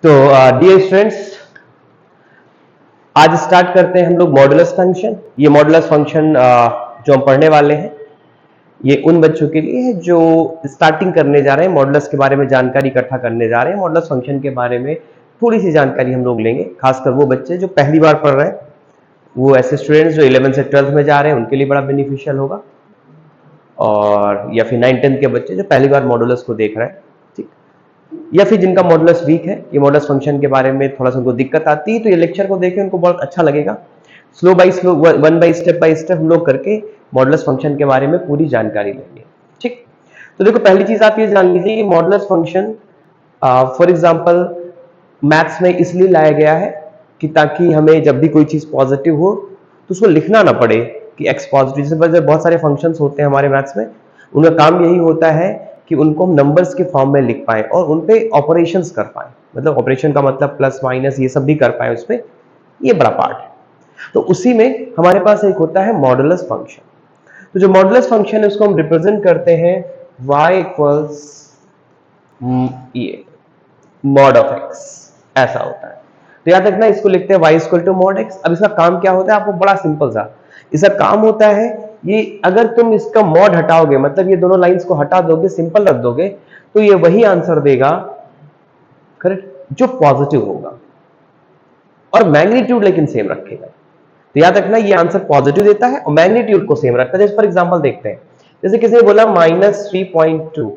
तो dear students, आज start करते हैं हम लोग मॉडुलस फंक्शन। ये मॉडुलस फंक्शन जो हम पढ़ने वाले हैं ये उन बच्चों के लिए है जो स्टार्टिंग करने जा रहे हैं, मॉडुलस के बारे में जानकारी इकट्ठा करने जा रहे हैं। मॉडुलस फंक्शन के बारे में थोड़ी सी जानकारी हम लोग लेंगे, खासकर वो बच्चे जो पहली बार पढ़ रहे हैं, वो ऐसे स्टूडेंट्स जो 11 से 12th में जा रहे हैं उनके लिए बड़ा बेनिफिशियल होगा, और या फिर 9-10 के बच्चे जो पहली बार मॉडुलस को देख रहे हैं, ठीक, या फिर जिनका मॉडुलस वीक है, ये मॉडुलस फंक्शन के बारे में थोड़ा सा उनको दिक्कत आती है, तो ये लेक्चर को देखें, उनको बहुत अच्छा लगेगा। Slow by slow, one by step हम लोग करके मॉडुलस फंक्शन के बारे में पूरी जानकारी लेंगे। ठीक, तो देखो पहली चीज आप ये जान लीजिए कि modulus function for example maths में इसलिए लाया गया है कि ताकि हमें जब भी कोई चीज पॉजिटिव हो तो उसको लिखना ना पड़े कि एक्स पॉजिटिव। जैसे बहुत सारे फंक्शंस होते हैं हमारे मैथ्स में, उनका काम यही होता है कि उनको हम नंबर्स के फॉर्म में लिख पाए और उन पे ऑपरेशंस कर पाए, मतलब ऑपरेशन का मतलब प्लस माइनस ये सब भी कर पाए उस पे, ये बड़ा पार्ट है। तो उसी में हमारे पास एक होता है मॉडुलस फंक्शन। तो जो मॉडुलस फंक्शन है उसको हम रिप्रेजेंट करते हैं y इक्वल्स ये मॉड ऑफ x, ऐसा होता है। तो याद रखना, इसको लिखते हैं y equal to mod x। अब इसका काम क्या होता है, आपको बड़ा सिंपल सा इसका काम होता है, ये अगर तुम इसका मॉड हटाओगे, मतलब ये दोनों लाइंस को हटा दोगे, सिंपल रख दोगे, तो ये वही आंसर देगा, करेक्ट, जो पॉजिटिव होगा, और मैग्नीट्यूड लेकिन सेम रखेगा। तो याद रखना, ये आंसर पॉजिटिव देता है और मैग्नीट्यूड को सेम रखता है। जैसे फॉर एग्जांपल देखते हैं, जैसे किसी ने बोला -3.2,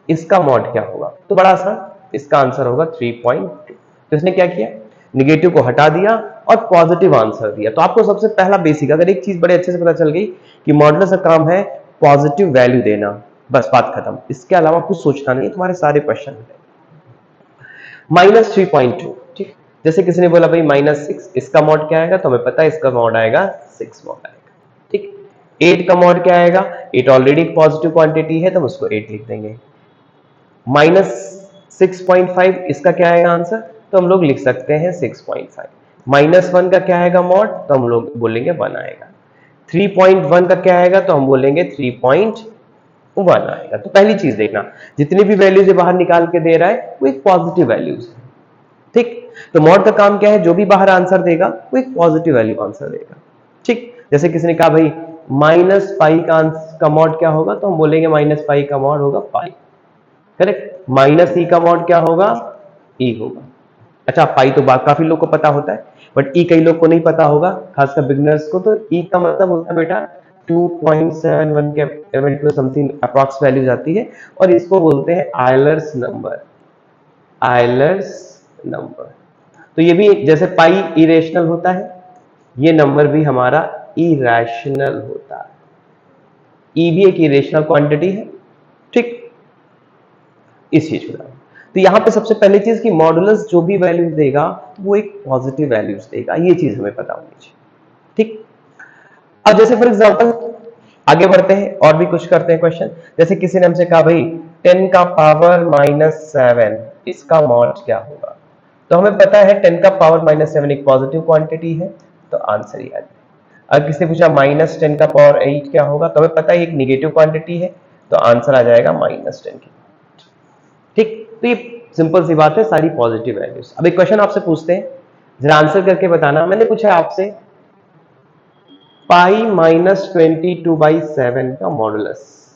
इसका मॉड क्या होगा, तो बड़ा आसान, इसका आंसर होगा 3.2। तो इसने क्या किया, निगेटिव को हटा दिया और पॉजिटिव आंसर दिया। तो आपको सबसे पहला बेसिक, अगर एक चीज बड़े अच्छे से पता चल गई कि मॉडुलस का काम है पॉजिटिव वैल्यू देना, बस बात खत्म। इसके अलावा कुछ सोचना नहीं, तुम्हारे सारे क्वेश्चन -3.2। ठीक, जैसे किसी ने बोला भाई -6, इसका मॉड क्या आएगा, तो हमें पता है इसका मॉड आएगा 6 मॉड आएगा। ठीक, 8 का मॉड क्या आएगा, 8 ऑलरेडी एक पॉजिटिव क्वांटिटी है तो हम उसको 8 लिख देंगे। -6.5, इसका क्या आएगा आंसर, तो हम लोग लिख सकते हैं 6.5। -1 का क्या आएगा मॉड, तो हम लोग बोलेंगे 1 आएगा। 3.1 का क्या आएगा, तो हम बोलेंगे 3.1 आएगा। तो पहली चीज देखना, जितनी भी वैल्यूज बाहर निकाल के दे रहा है वो एक पॉजिटिव वैल्यूज है। ठीक, तो मॉड का काम क्या है, जो भी बाहर आंसर देगा वो एक पॉजिटिव वैल्यू आंसर देगा। ठीक, जैसे किसी ने कहा भाई -पाई का मॉड क्या होगा, तो हम बोलेंगे -पाई का मॉड होगा पाई, करेक्ट। -e का मॉड क्या होगा, e होगा। अच्छा, पाई तो काफी लोग को पता होता है, बट e कई लोग को नहीं पता होगा, खासकर बिगिनर्स को। तो e का मतलब होता है बेटा 2.71 के समथिंग अप्रॉक्स वैल्यू जाती है, और इसको बोलते हैं आयलर्स नंबर, आयलर्स नंबर। तो ये भी जैसे पाई इरेशनल होता है, ये नंबर भी हमारा इरेशनल होता है। ई भी एक इरेशनल क्वांटिटी है। ठीक, इस चीज को, तो यहां पे सबसे पहली चीज कि मॉडुलस जो भी वैल्यूज देगा वो एक पॉजिटिव वैल्यूज देगा, ये चीज हमें पता होनी चाहिए। ठीक, अब जैसे फॉर एग्जांपल आगे बढ़ते हैं और भी कुछ करते हैं क्वेश्चन। जैसे किसी ने हमसे कहा भाई 10 का पावर -7, इसका मॉड क्या होगा, तो हमें पता है 10 का पावर -7 एक पॉजिटिव क्वांटिटी है, तो आंसर ही आ जाए। अगर किसी ने पूछा -10 का पावर 8 क्या होगा, तो हमें पता है एक निगेटिव क्वांटिटी है, तो आंसर आ जाएगा -10 की। ठीक, तो ये सिंपल सी बात है, सारी पॉजिटिव वैल्यूज। अब एक क्वेश्चन आपसे पूछते हैं, जरा आंसर करके बताना। मैंने पूछा है आपसे पाई -22/7 का मॉडुलस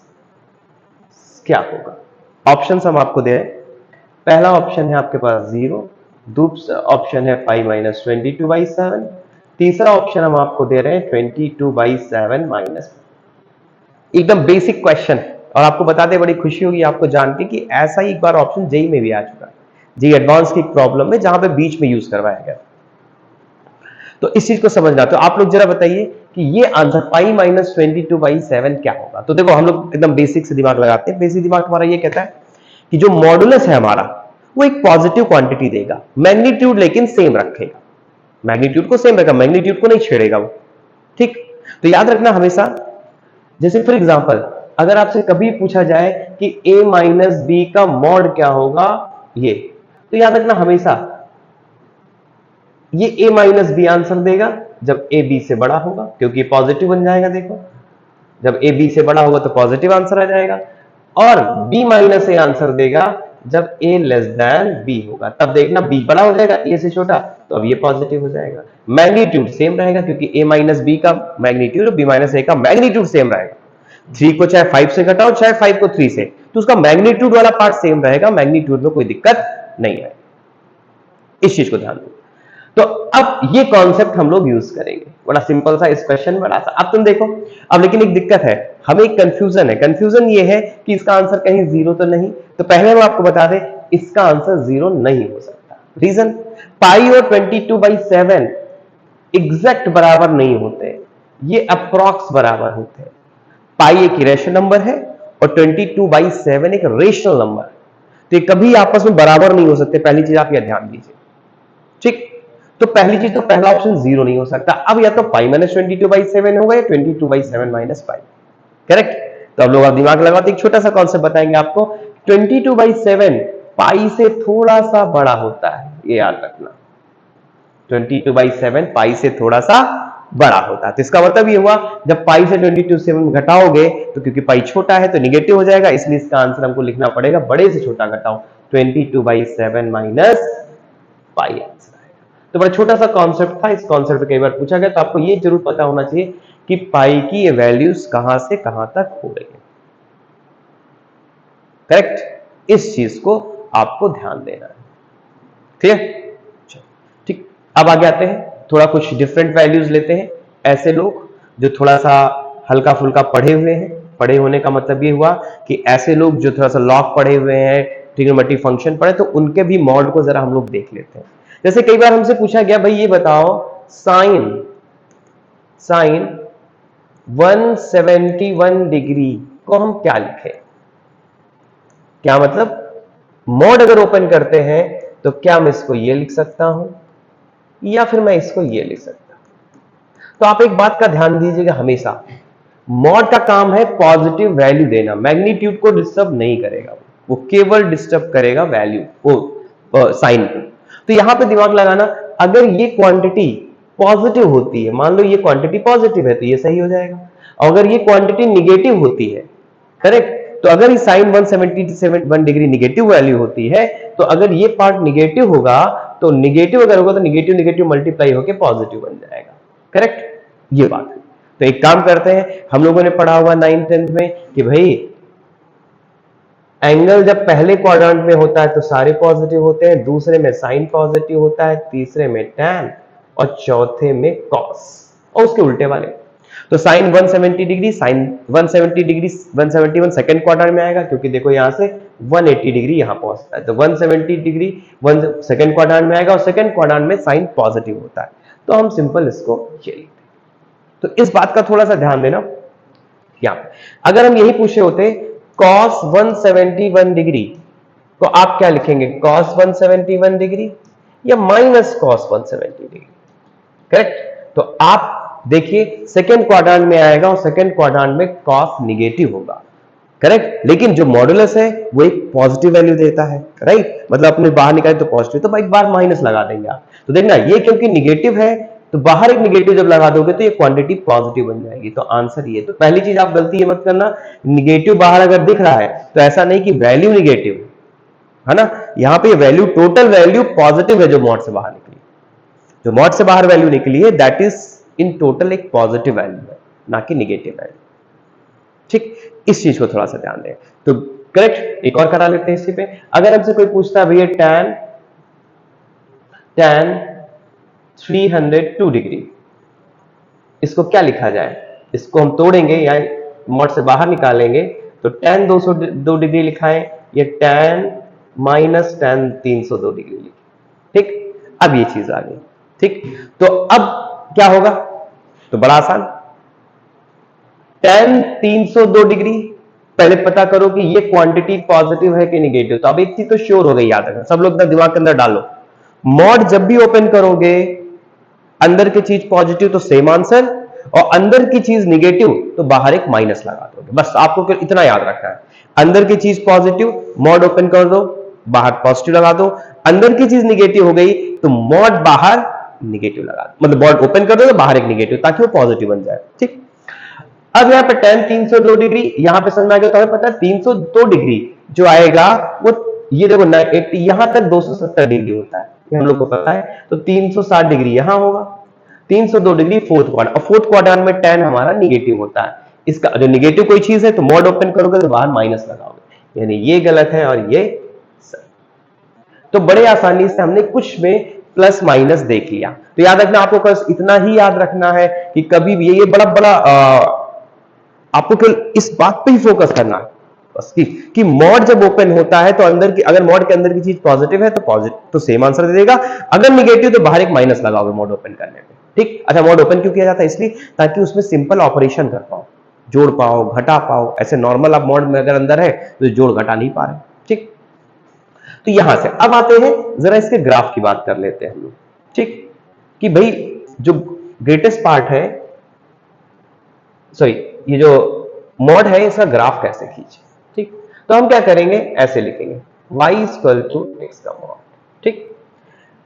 क्या होगा। ऑप्शंस हम आपको दे रहे हैं। पहला ऑप्शन है आपके पास 0, दूसरा ऑप्शन है पाई -22/7, तीसरा ऑप्शन हम आपको दे रहे हैं 22/7 माइनस। एकदम बेसिक क्वेश्चन, और आपको बताते बड़ी खुशी होगी आपको जान के कि ऐसा ही एक बार ऑप्शन जेई में भी आ चुका है, जेई एडवांस की एक प्रॉब्लम है जहां पे बीच में यूज करवाया गया। तो इस चीज को समझना, तो आप लोग जरा बताइए कि ये आंसर पाई -22/7 क्या होगा। तो देखो हम लोग एकदम बेसिक से दिमाग लगाते हैं। बेसिक दिमाग हमारा ये कहता है कि जो मॉडुलस है हमारा वो एक पॉजिटिव क्वांटिटी देगा, मैग्नीट्यूड लेकिन सेम रखेगा, मैग्नीट्यूड को सेम रखेगा, मैग्नीट्यूड को नहीं छेड़ेगा वो। ठीक, तो याद रखना हमेशा, जैसे फॉर एग्जांपल अगर आपसे कभी पूछा जाए कि a माइनस बी का मॉड क्या होगा, ये, तो याद रखना हमेशा ये a माइनस बी आंसर देगा जब a b से बड़ा होगा, क्योंकि पॉजिटिव बन जाएगा। देखो, जब a b से बड़ा होगा तो पॉजिटिव आंसर आ जाएगा, और b माइनस ए आंसर देगा जब a लेस देन b होगा, तब देखना b बड़ा हो जाएगा a से छोटा, तो अब ये पॉजिटिव हो जाएगा। मैग्नीट्यूड सेम रहेगा क्योंकि a माइनस बी का मैग्नीट्यूड b माइनस a का मैग्नीट्यूड सेम रहेगा। 3 को चाहे 5 से घटाओ चाहे 5 को 3 से, तो उसका मैग्नीट्यूड वाला पार्ट सेम रहेगा, मैग्नीट्यूड में कोई दिक्कत नहीं है। इस चीज को ध्यान दो। तो अब ये कॉन्सेप्ट हम लोग यूज करेंगे, बड़ा सिंपल सा इस क्वेश्चन, बड़ा सा। अब तुम देखो, अब लेकिन एक दिक्कत है, हमें एक कंफ्यूजन है। कंफ्यूजन ये है कि इसका आंसर कहीं जीरो तो नहीं, तो पहले हम आपको बता दें इसका आंसर जीरो नहीं हो सकता। रीजन, पाई और 22/7 एग्जैक्ट बराबर नहीं होते, ये अप्रॉक्स बराबर होते हैं। पाई एक इरेशनल नंबर है और 22/7 एक रेशनल नंबर है, तो ये कभी आपस में बराबर नहीं हो सकते। पहली चीज आप यह ध्यान दीजिए, ठीक। तो पहली चीज, तो पहला ऑप्शन जीरो नहीं हो सकता। अब या तो पाई माइनस 22/7 होगा या 22/7 माइनस पाई, करेक्ट। तो अब लोग आप दिमाग लगाते, एक छोटा सा कॉन्सेप्ट बताएंगे आपको। 22/7 पाई से थोड़ा सा बड़ा होता है, ये याद रखना। 22/7 पाई से थोड़ा सा बड़ा होता है, तो इसका मतलब ये हुआ जब पाई से 22/7 घटाओगे तो क्योंकि पाई छोटा है तो निगेटिव हो जाएगा, इसलिए इसका आंसर हमको लिखना पड़ेगा बड़े से छोटा घटाओ, 22/7 माइनस पाई आंसर आएगा। तो बड़ा छोटा सा कॉन्सेप्ट था, इस कॉन्सेप्ट पे कई बार पूछा गया, तो आपको ये जरूर पता होना चाहिए कि पाई की ये वैल्यूज कहां से कहां तक हो रही है, करेक्ट। इस चीज को आपको ध्यान देना है, ठीक है। ठीक, अब आगे आते हैं, थोड़ा कुछ डिफरेंट वैल्यूज लेते हैं। ऐसे लोग जो थोड़ा सा हल्का फुल्का पढ़े हुए हैं, पढ़े होने का मतलब ये हुआ कि ऐसे लोग जो थोड़ा सा लॉग पढ़े हुए हैं, ट्रिग्नोमेट्रिक फंक्शन पढ़े, तो उनके भी मॉड को जरा हम लोग देख लेते हैं। जैसे कई बार हमसे पूछा गया, भाई ये बताओ साइन 171 डिग्री को हम क्या लिखें। क्या मतलब, मॉड अगर ओपन करते हैं तो क्या मैं इसको ये लिख सकता हूं या फिर मैं इसको ये लिख सकता हूं। तो आप एक बात का ध्यान दीजिएगा, हमेशा मॉड का काम है पॉजिटिव वैल्यू देना, मैग्नीट्यूड को डिस्टर्ब नहीं करेगा, वो केवल डिस्टर्ब करेगा वैल्यू को, साइन को। तो यहां पे दिमाग लगाना, अगर ये क्वांटिटी पॉजिटिव होती है, मान लो ये क्वांटिटी पॉजिटिव है तो ये सही हो जाएगा, अगर ये क्वांटिटी निगेटिव होती है, करेक्ट, तो अगर ये साइन 171 डिग्री निगेटिव वैल्यू होती है, तो अगर ये पार्ट निगेटिव होगा तो निगेटिव अगर होगा तो निगेटिव निगेटिव मल्टीप्लाई होकर पॉजिटिव बन जाएगा, करेक्ट। ये बात है। तो एक काम करते हैं, हम लोगों ने पढ़ा हुआ 9th-10th में कि भाई एंगल जब पहले क्वाड्रेंट में होता है तो सारे पॉजिटिव होते हैं, दूसरे में साइन पॉजिटिव होता है, तीसरे में टैन और चौथे में कॉस, और उसके उल्टे वाले। तो sine 170 degree, sine 170 degree 171 second quadrant में आएगा, क्योंकि देखो यहां से 180 डिग्री यहां पहुंचता है, तो 170 डिग्री सेकंड क्वाड्रेंट में आएगा और सेकंड क्वाड्रेंट में साइन पॉजिटिव होता है, तो हम सिंपल इसको ये लिखते हैं। तो इस बात का थोड़ा सा ध्यान देना। यहां अगर हम यही पूछे होते cos 171 डिग्री को आप क्या लिखेंगे, cos 171 डिग्री या माइनस cos 170 डिग्री, करेक्ट। तो आप देखिए सेकेंड क्वाड्रेंट में आएगा और सेकेंड क्वाड्रेंट में cos निगेटिव होगा, करेक्ट, लेकिन जो मॉडुलस है वो एक पॉजिटिव वैल्यू देता है, राइट, मतलब अपने बाहर निकाले तो पॉजिटिव, तो एक बार माइनस लगा देंगे आप। तो देखना ये क्योंकि निगेटिव है तो बाहर एक निगेटिव जब लगा दोगे तो ये क्वांटिटी पॉजिटिव बन जाएगी, तो आंसर ये। तो पहली चीज आप गलती ये मत करना, निगेटिव बाहर अगर दिख रहा है तो ऐसा नहीं कि वैल्यू निगेटिव है ना, यहां पे वैल्यू टोटल वैल्यू पॉजिटिव है जो मॉड से बाहर निकली, जो मॉड से बाहर वैल्यू निकली है दैट इज इन टोटल एक पॉजिटिव वैल्यू है, ना कि निगेटिव वैल्यू, ठीक। इस चीज को थोड़ा सा ध्यान दें। तो करेक्ट, एक और करा लेते हैं इसी पे। अगर हमसे कोई पूछता है भैया tan 302 डिग्री, इसको क्या लिखा जाए, इसको हम तोड़ेंगे या मॉड से बाहर निकालेंगे, तो tan 202 डिग्री लिखाएं या tan माइनस tan 302 डिग्री लिखें, ठीक। अब ये चीज आ गई, ठीक। तो अब क्या होगा, तो बड़ा आसान, tan 302 डिग्री पहले पता करो कि ये क्वांटिटी पॉजिटिव है कि निगेटिव। तो अब एक चीज तो श्योर हो गई, याद रखना सब लोग अपना दिमाग के अंदर डालो, मॉड जब भी ओपन करोगे अंदर की चीज पॉजिटिव तो सेम आंसर, और अंदर की चीज निगेटिव तो बाहर एक माइनस लगा दोगे, बस आपको इतना याद रखना है। अंदर की चीज पॉजिटिव, मॉड ओपन कर दो, बाहर पॉजिटिव लगा दो, अंदर की चीज निगेटिव हो गई तो मॉड बाहर निगेटिव लगा दो, मतलब मॉड ओपन कर दो तो बाहर एक निगेटिव, ताकि वो पॉजिटिव बन जाए, ठीक। अब यहाँ पे tan 302 डिग्री, यहां पे समझ में आ गया, तो हमें पता है 302 डिग्री जो आएगा वो ये देखो 80 यहां तक 270 डिग्री होता है, ये हम लोग को पता है। तो 360 डिग्री यहां होगा, 302 डिग्री फोर्थ क्वाड्रेंट, और फोर्थ क्वाड्रेंट में tan हमारा निगेटिव होता है। इसका जो निगेटिव कोई चीज है तो मॉड ओपन करोगे तो बाहर माइनस लगाओगे, यानी ये गलत है और ये सही। तो बड़े आसानी से हमने कुछ में प्लस माइनस देख लिया। तो याद रखना, आपको बस इतना ही याद रखना है कि कभी भी ये बड़ा बड़ा आपको केवल इस बात पे ही फोकस करना है बस कि मॉड जब ओपन होता है तो अंदर की, अगर मॉड के अंदर की चीज पॉजिटिव है तो पॉजिटिव तो सेम आंसर दे देगा, अगर निगेटिव तो बाहर एक माइनस लगाओगे मॉड ओपन करने पे। ठीक, अच्छा मॉड ओपन क्यों किया जाता है? इसलिए ताकि उसमें सिंपल ऑपरेशन कर पाओ, जोड़ पाओ, घटा पाओ। ऐसे नॉर्मल आप मॉड में अगर अंदर है तो जोड़ घटा नहीं पा रहे। ठीक, तो यहां से अब आते हैं, जरा इसके ग्राफ की बात कर लेते हैं हम लोग। ठीक, कि भाई जो ग्रेटेस्ट पार्ट है, सॉरी ये जो मॉड है इसका ग्राफ कैसे खींचे। ठीक, तो हम क्या करेंगे, ऐसे लिखेंगे y इक्वल टू x का मॉड। ठीक,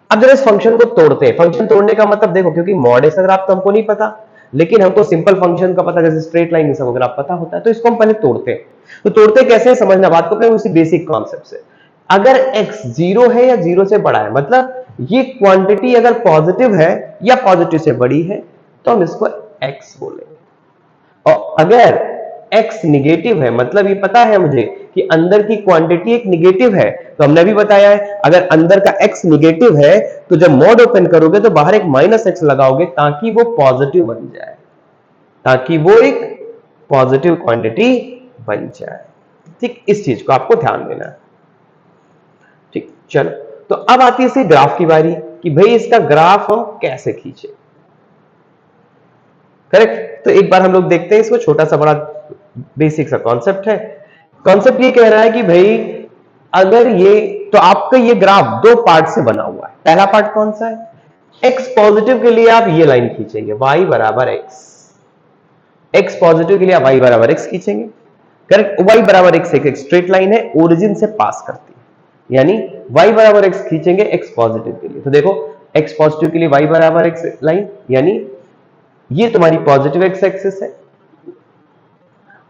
अब जरा इस फंक्शन को तोड़ते हैं। फंक्शन तोड़ने का मतलब देखो, क्योंकि मॉड ऐसा ग्राफ तो हमको नहीं पता, लेकिन हमको सिंपल फंक्शन का पता, जैसे स्ट्रेट लाइन सब ग्राफ पता होता है, तो इसको हम पहले तोड़ते हैं। तो तोड़ते कैसे समझना बात को, पहले उसी बेसिक कॉन्सेप्ट से। अगर x 0 है या 0 से बड़ा है, मतलब ये क्वांटिटी अगर पॉजिटिव है या पॉजिटिव से बड़ी है तो हम इसको x बोलेंगे, और अगर x निगेटिव है, मतलब ये पता है मुझे कि अंदर की क्वांटिटी एक निगेटिव है, तो हमने भी बताया है अगर अंदर का x निगेटिव है तो जब मॉड ओपन करोगे तो बाहर एक माइनस x लगाओगे ताकि वो पॉजिटिव बन जाए, ताकि वो एक पॉजिटिव क्वांटिटी बन जाए। ठीक, इस चीज को आपको ध्यान देना है। ठीक, चलो तो अब आती है इसी ग्राफ की बारी कि भाई इसका ग्राफ हम कैसे खींचे। करेक्ट, तो एक बार हम लोग देखते हैं इसको, छोटा सा बड़ा बेसिक सा कॉन्सेप्ट है। कॉन्सेप्ट ये कह रहा है कि भाई अगर ये, तो आपका ये ग्राफ दो पार्ट से बना हुआ है। पहला पार्ट कौन सा है, x पॉजिटिव के लिए आप ये लाइन खींचेंगे y बराबर x, x पॉजिटिव के लिए आप y बराबर x खींचेंगे। करेक्ट, y बराबर x एक स्ट्रेट लाइन है, ओरिजिन से पास करती है, यानी y बराबर x खींचेंगे x पॉजिटिव के लिए। तो देखो x पॉजिटिव के लिए y बराबर x लाइन, यानी ये तुम्हारी पॉजिटिव x एक्सिस है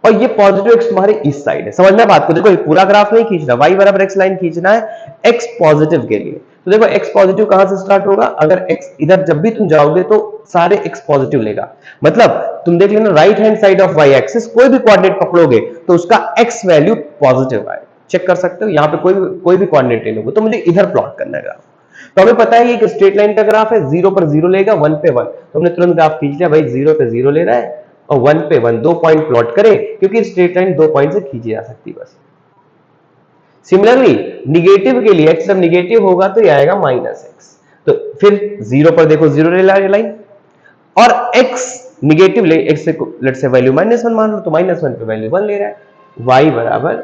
और ये पॉजिटिव x तुम्हारे इस साइड है। समझना बात को, देखो ये पूरा ग्राफ नहीं खींचना, y बराबर x लाइन खींचना है x पॉजिटिव के लिए। तो देखो x पॉजिटिव कहां से स्टार्ट होगा, अगर x इधर जब भी तुम जाओगे तो सारे x पॉजिटिव लेगा, मतलब तुम देख लेना right hand side of y axis कोई भी कोऑर्डिनेट पकड़ोगे तो उसका x वैल्यू पॉजिटिव आए, चेक कर सकते हो। यहां पे कोई भी कोऑर्डिनेट ले लोगे तो मुझे इधर प्लॉट करना है ग्राफ। तो हमें पता है कि एक स्ट्रेट लाइन का ग्राफ है, 0 पर 0 लेगा, 1 पे 1, तो हमने तुरंत ग्राफ खींच लिया, भाई 0 पे 0 ले रहा है और 1 पे 1, 2 पॉइंट प्लॉट करे, क्योंकि स्ट्रेट लाइन 2 पॉइंट से खींची जा सकती है बस। सिमिलरली निगेटिव के लिए x जब निगेटिव होगा तो ये आएगा -x, तो फिर 0 पर देखो 0 ले लाइन, और x निगेटिव ले, x से लेट से वैल्यू -1 मान लो, तो -1 पे वैल्यू 1 ले रहा है, y बराबर,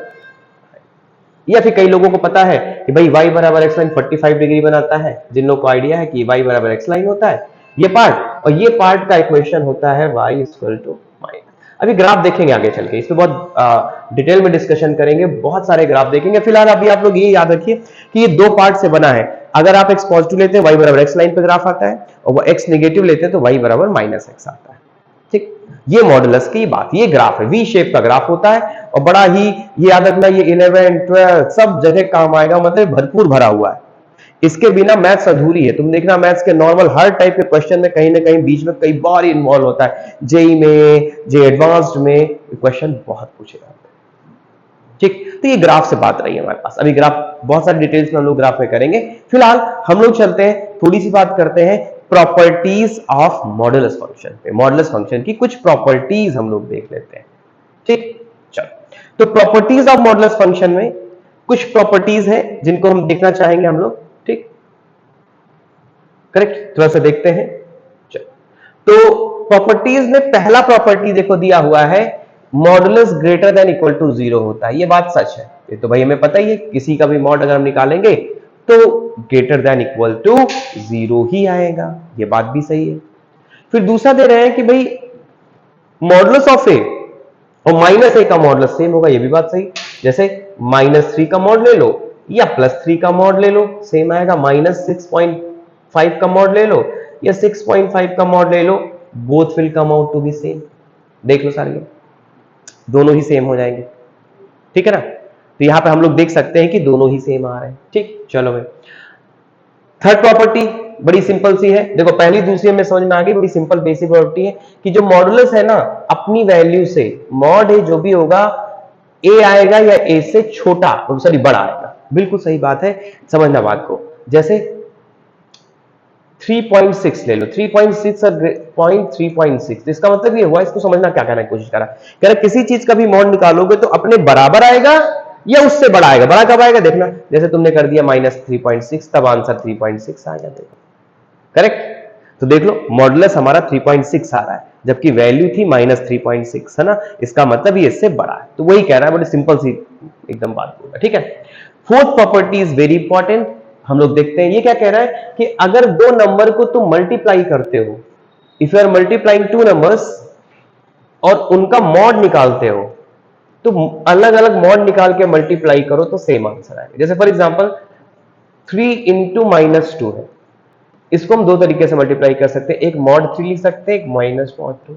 या फिर कई लोगों को पता है कि भाई y बराबर x लाइन 45 डिग्री बनाता है, जिन लोगों को आइडिया है कि y बराबर x लाइन होता है ये पार्ट, और ये पार्ट का इक्वेशन होता है y इक्वल टू माइनस। अभी ग्राफ देखेंगे आगे चल के, इस पे बहुत डिटेल में डिस्कशन करेंगे, बहुत सारे ग्राफ देखेंगे। फिलहाल अभी आप लोग ये याद रखिए कि ये दो पार्ट से बना है। अगर आप x पॉजिटिव लेते हैं y बराबर x लाइन पे ग्राफ आता है, और वो x नेगेटिव लेते हैं तो y बराबर -x आता है। ठीक, ये मॉडुलस की बात, ये ग्राफ है, वी शेप का ग्राफ होता है, और बड़ा ही ये याद रखना, ये 11 12 सब जगह काम आएगा, मतलब भरपूर भरा हुआ है। इसके बिना मैथ्स अधूरी है। तुम देखना मैथ्स के नॉर्मल हर टाइप के क्वेश्चन में कहीं ना कहीं बीच में कई बार इन्वॉल्व होता है, जेई में, जे एडवांस्ड में क्वेश्चन बहुत पूछे जाते हैं। ठीक, तो ये ग्राफ से बात रही है हमारे पास। अभी ग्राफ बहुत सारी डिटेल्स में हम लोग ग्राफ में करेंगे, फिलहाल हम लोग चलते हैं, थोड़ी सी बात करते हैं प्रॉपर्टीज ऑफ मॉडुलस फंक्शन पे। मॉडुलस फंक्शन की कुछ प्रॉपर्टीज हम लोग देख लेते हैं। ठीक, चलो तो प्रॉपर्टीज ऑफ मॉडुलस फंक्शन में कुछ प्रॉपर्टीज हैं जिनको हम देखना चाहेंगे हम लोग। ठीक, करेक्ट, थोड़ा सा देखते हैं। चलो, तो प्रॉपर्टीज में पहला प्रॉपर्टी देखो दिया हुआ है, modulus greater than equal to 0 होता है। ये बात सच है, ये तो भाई हमें पता ही है, किसी का भी मॉड अगर हम निकालेंगे तो ग्रेटर देन इक्वल टू 0 ही आएगा, ये बात भी सही है। फिर दूसरा दे रहे हैं कि भाई मॉडुलस ऑफ ए और -a का मॉडुलस सेम होगा, ये भी बात सही। जैसे -3 का मॉड ले लो या +3 का मॉड ले लो, सेम आएगा। -6.5 का मॉड ले लो या 6.5 का मॉड ले लो, both will come out to be same. देख लो सारे, दोनों ही सेम हो जाएंगे, ठीक है ना। तो यहाँ पे हम लोग देख सकते हैं कि दोनों ही सेम आ रहे हैं। ठीक, चलो भाई थर्ड प्रॉपर्टी बड़ी सिंपल सी है, देखो पहली दूसरी में समझ में आ गई, बड़ी सिंपल बेसिक प्रॉपर्टी है कि जो मॉडुलस है ना अपनी वैल्यू से मॉड ए जो भी होगा ए आएगा या ए से छोटा सॉरी बड़ा आएगा। बिल्कुल सही बात है, समझना बात को। जैसे 3.6 ले लो, 3.6 और 3.6 इसका मतलब ये हुआ, इसको समझना क्या करने की कोशिश करा, कह रहा किसी चीज का भी मॉड निकालोगे तो अपने बराबर आएगा या उससे बड़ा आएगा। बड़ा कब आएगा देखना, जैसे तुमने कर दिया -3.6 तब आंसर 3.6 आ गया, देखो करेक्ट। तो देख लो मॉडुलस हमारा 3.6 आ रहा है जबकि वैल्यू थी -3.6 है ना, इसका मतलब ये इससे बड़ा है। तो वही कह रहा है, बड़ी सिंपल सी एकदम बात बोला। ठीक है, fourth property is very important, हम लोग देखते हैं ये क्या कह रहा है कि अगर दो नंबर को तुम मल्टीप्लाई करते हो, if you are multiplying two numbers और उनका मॉड निकालते हो तो अलग अलग मॉड निकाल के मल्टीप्लाई करो तो सेम आंसर आएगा। जैसे फॉर एग्जांपल 3 इंटू -2 है, इसको हम दो तरीके से मल्टीप्लाई कर सकते हैं, एक मॉड 3 लिख सकते हैं, एक -mod 2।